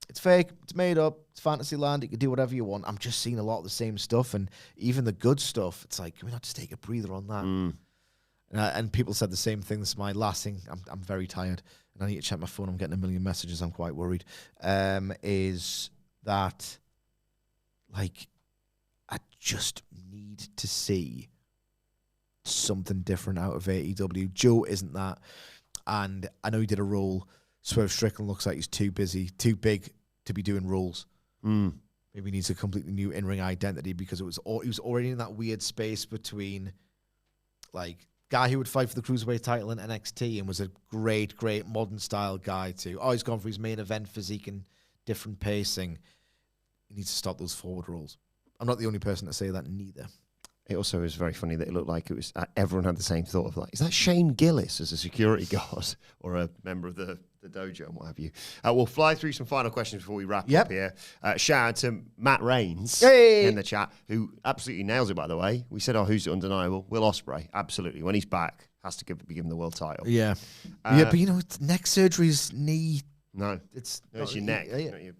Speaker 2: It's fake. It's made up. It's fantasy land. You can do whatever you want. I'm just seeing a lot of the same stuff, and even the good stuff. It's like, can we not just take a breather on that? And people said the same thing. This is my last thing. I'm very tired, and I need to check my phone. I'm getting a million messages. I'm quite worried. Is that, like, I just need to see something different out of AEW. Joe isn't that, and I know he did a role. Swerve Strickland looks like he's too busy, too big to be doing roles. Maybe he needs a completely new in-ring identity, because he was already in that weird space between, like, guy who would fight for the Cruiserweight title in NXT and was a great modern style guy to, he's gone for his main event physique and different pacing. He needs to stop those forward rolls. I'm not the only person to say that neither.
Speaker 1: It also was very funny that it looked like it was everyone had the same thought of, like, is that Shane Gillis as a security guard or a member of the dojo and what have you? We'll fly through some final questions before we wrap up here. Shout out to Matt Rains in the chat, who absolutely nails it, by the way. We said, who's undeniable? Will Ospreay, absolutely. When he's back, has to be given the world title.
Speaker 2: Yeah. But you know, neck surgery's knee.
Speaker 1: No. It's your neck.
Speaker 2: Yeah.
Speaker 1: Not your,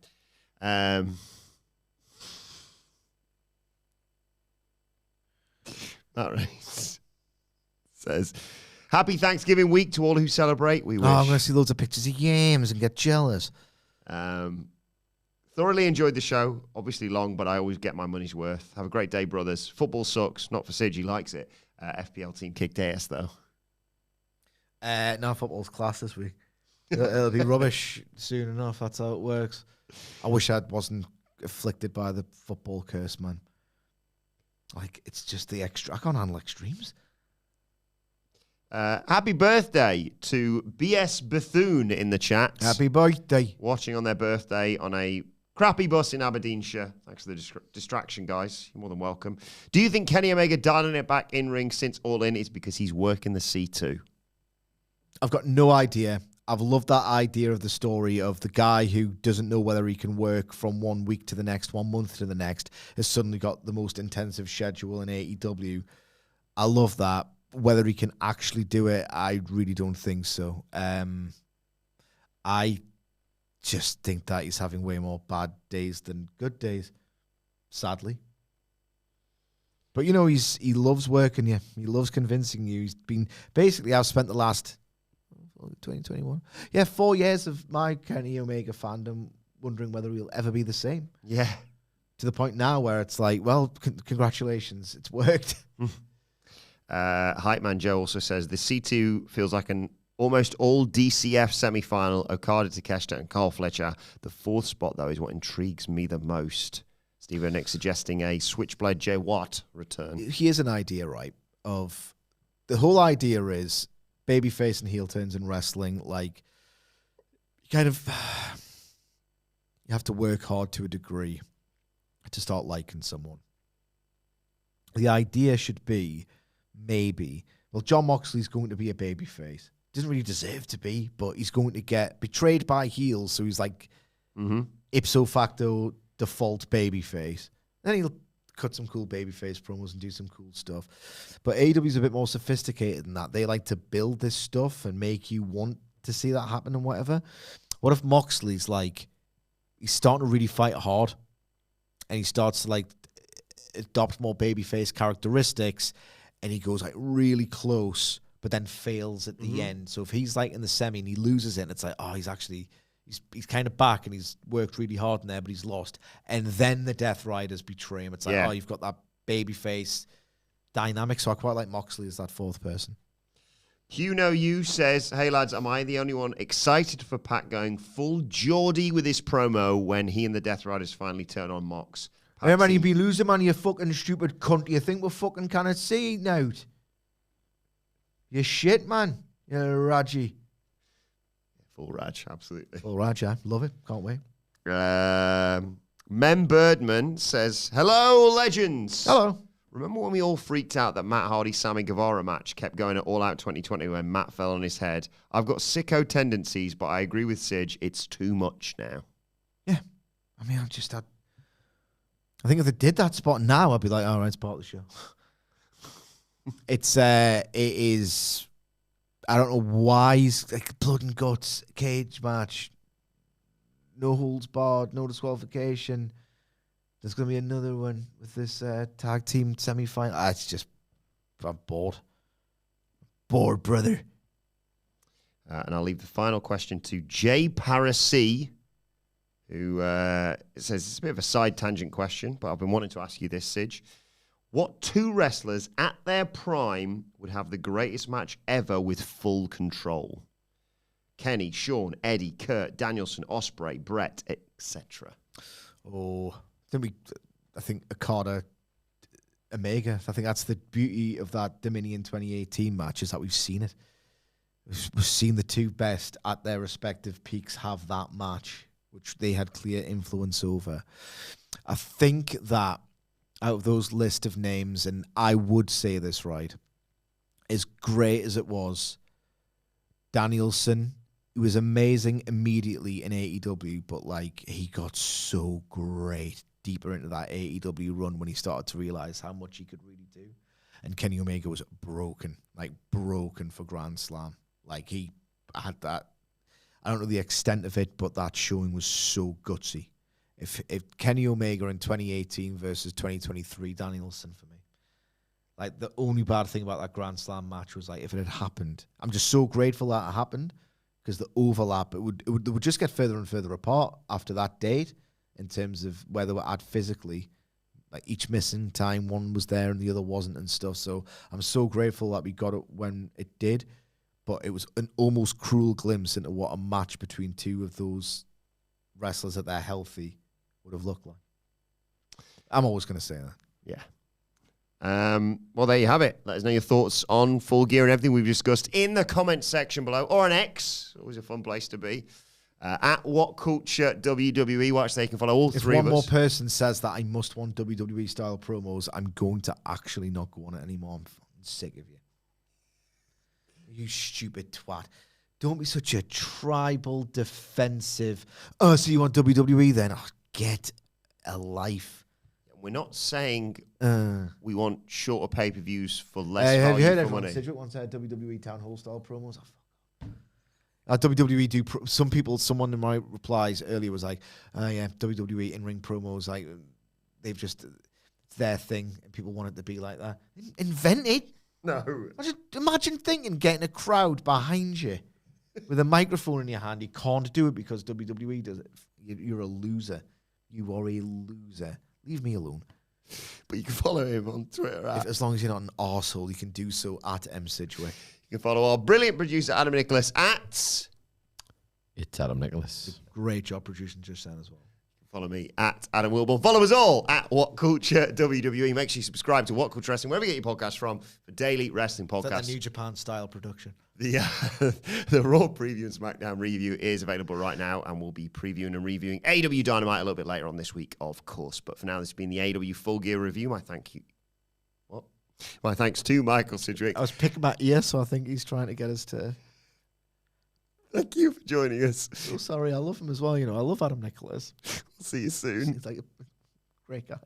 Speaker 1: Matt Rains says, happy Thanksgiving week to all who celebrate. We wish.
Speaker 2: I'm going to see loads of pictures of yams and get jealous.
Speaker 1: Thoroughly enjoyed the show. Obviously long, but I always get my money's worth. Have a great day, brothers. Football sucks. Not for Sid. He likes it. FPL team kicked ass, though.
Speaker 2: No, football's class this week. It'll be rubbish soon enough. That's how it works. I wish I wasn't afflicted by the football curse, man. Like, it's just the extra. I can't handle extremes.
Speaker 1: Happy birthday to BS Bethune in the chat.
Speaker 2: Happy birthday.
Speaker 1: Watching on their birthday on a crappy bus in Aberdeenshire. Thanks for the distraction, guys. You're more than welcome. Do you think Kenny Omega dialing it back in ring since All In is because he's working the C2?
Speaker 2: I've got no idea. I've loved that idea of the story of the guy who doesn't know whether he can work from 1 week to the next, 1 month to the next, has suddenly got the most intensive schedule in AEW. I love that. Whether he can actually do it, I really don't think so. I just think that he's having way more bad days than good days, sadly. But, you know, he loves working you. He loves convincing you. He's been... Basically, I've spent the last... 2021. 4 years of my Kenny Omega fandom wondering whether he'll ever be the same.
Speaker 1: Yeah.
Speaker 2: To the point now where it's like, well, congratulations, it's worked.
Speaker 1: Hype Man Joe also says the C2 feels like an almost all DCF semi-final. Okada, Takeshita, and Carl Fletcher. The fourth spot, though, is what intrigues me the most. Steve Nick suggesting a Switchblade Jay Watt return.
Speaker 2: Here's an idea, right? Of the whole idea is babyface and heel turns in wrestling, like, you have to work hard to a degree to start liking someone. The idea should be, maybe, well, Jon Moxley's going to be a babyface. Doesn't really deserve to be, but he's going to get betrayed by heels, so he's like ipso facto default babyface. Then he'll cut some cool babyface promos and do some cool stuff. But AEW's a bit more sophisticated than that. They like to build this stuff and make you want to see that happen and whatever. What if Moxley's like, he's starting to really fight hard and he starts to like adopt more babyface characteristics and he goes like really close but then fails at the end. So if he's like in the semi and he loses it, and it's like, oh, he's kind of back and he's worked really hard in there, but he's lost. And then the Death Riders betray him. It's like, oh, you've got that babyface dynamic. So I quite like Moxley as that fourth person.
Speaker 1: You says, hey lads, am I the only one excited for Pat going full Geordie with this promo when he and the Death Riders finally turn on Mox?
Speaker 2: Hey man, you be losing, man, you fucking stupid cunt. You think we're fucking kind of seeing out? You shit, man. You're Raji.
Speaker 1: Full Raj, absolutely.
Speaker 2: Full Raj, yeah. Love it. Can't wait.
Speaker 1: Mem Birdman says, hello, legends.
Speaker 2: Hello.
Speaker 1: Remember when we all freaked out that Matt Hardy-Sammy Guevara match kept going at All Out 2020 when Matt fell on his head? I've got sicko tendencies, but I agree with Sidge. It's too much now.
Speaker 2: Yeah. I mean, I think if they did that spot now, I'd be like, all right, it's part of the show. It is, I don't know why he's like blood and guts, cage match, no holds barred, no disqualification. There's going to be another one with this tag team semi-final. It's just, I'm bored. Bored, brother.
Speaker 1: And I'll leave the final question to Jay Parasi, who says, it's a bit of a side tangent question, but I've been wanting to ask you this, Sidge. What two wrestlers at their prime would have the greatest match ever with full control? Kenny, Shawn, Eddie, Kurt, Danielson, Ospreay, Brett, etc.
Speaker 2: Oh, I think Okada, Omega. I think that's the beauty of that Dominion 2018 match, is that we've seen it. We've seen the two best at their respective peaks have that match, which they had clear influence over. I think that out of those list of names, and I would say this right, as great as it was, Danielson, he was amazing immediately in AEW, but like he got so great deeper into that AEW run when he started to realize how much he could really do. And Kenny Omega was broken for Grand Slam. Like he had that, I don't know the extent of it, but that showing was so gutsy. If Kenny Omega in 2018 versus 2023, Danielson for me. Like the only bad thing about that Grand Slam match was like if it had happened. I'm just so grateful that it happened because the overlap it would just get further and further apart after that date in terms of where they were at physically. Like each missing time, one was there and the other wasn't and stuff. So I'm so grateful that we got it when it did. But it was an almost cruel glimpse into what a match between two of those wrestlers at their healthy would have looked like. I'm always going to say that.
Speaker 1: Yeah. Well, there you have it. Let us know your thoughts on Full Gear and everything we've discussed in the comments section below, or on X. Always a fun place to be. At WhatCulture WWE. Watch, they can follow all
Speaker 2: if
Speaker 1: three of us.
Speaker 2: If one more person says that I must want WWE style promos, I'm going to actually not go on it anymore. I'm fucking sick of you. You stupid twat. Don't be such a tribal, defensive. Oh, so you want WWE then? Oh, get a life.
Speaker 1: We're not saying we want shorter pay-per-views for less
Speaker 2: have you heard
Speaker 1: value for
Speaker 2: everyone?
Speaker 1: money.
Speaker 2: Sidgwick wants WWE Town Hall style promos. WWE do someone in my replies earlier was like, yeah, WWE in-ring promos, like they've just, it's their thing and people want it to be like that. Invent it.
Speaker 1: No.
Speaker 2: Imagine thinking getting a crowd behind you with a microphone in your hand. You can't do it because WWE does it. You're a loser. You are a loser. Leave me alone.
Speaker 1: But you can follow him on Twitter.
Speaker 2: As long as you're not an arsehole, you can do so at Sidgwick.
Speaker 1: You can follow our brilliant producer, Adam Nicholas, at...
Speaker 4: It's Adam Nicholas.
Speaker 2: Great job producing just then as well.
Speaker 1: Follow me at Adam Wilbourn. Follow us all at WhatCulture WWE. Make sure you subscribe to WhatCulture Wrestling, wherever you get your podcasts from, for daily wrestling podcasts.
Speaker 2: Is that the New Japan style production?
Speaker 1: The Raw preview and SmackDown review is available right now, and we'll be previewing and reviewing AEW Dynamite a little bit later on this week, of course. But for now, this has been the AEW Full Gear review. My thanks to Michael Sidgwick.
Speaker 2: I was picking my ear, so I think he's trying to get us to...
Speaker 1: Thank you for joining us.
Speaker 2: So sorry, I love him as well. I love Adam Nicholas.
Speaker 1: See you soon.
Speaker 2: He's like a great guy.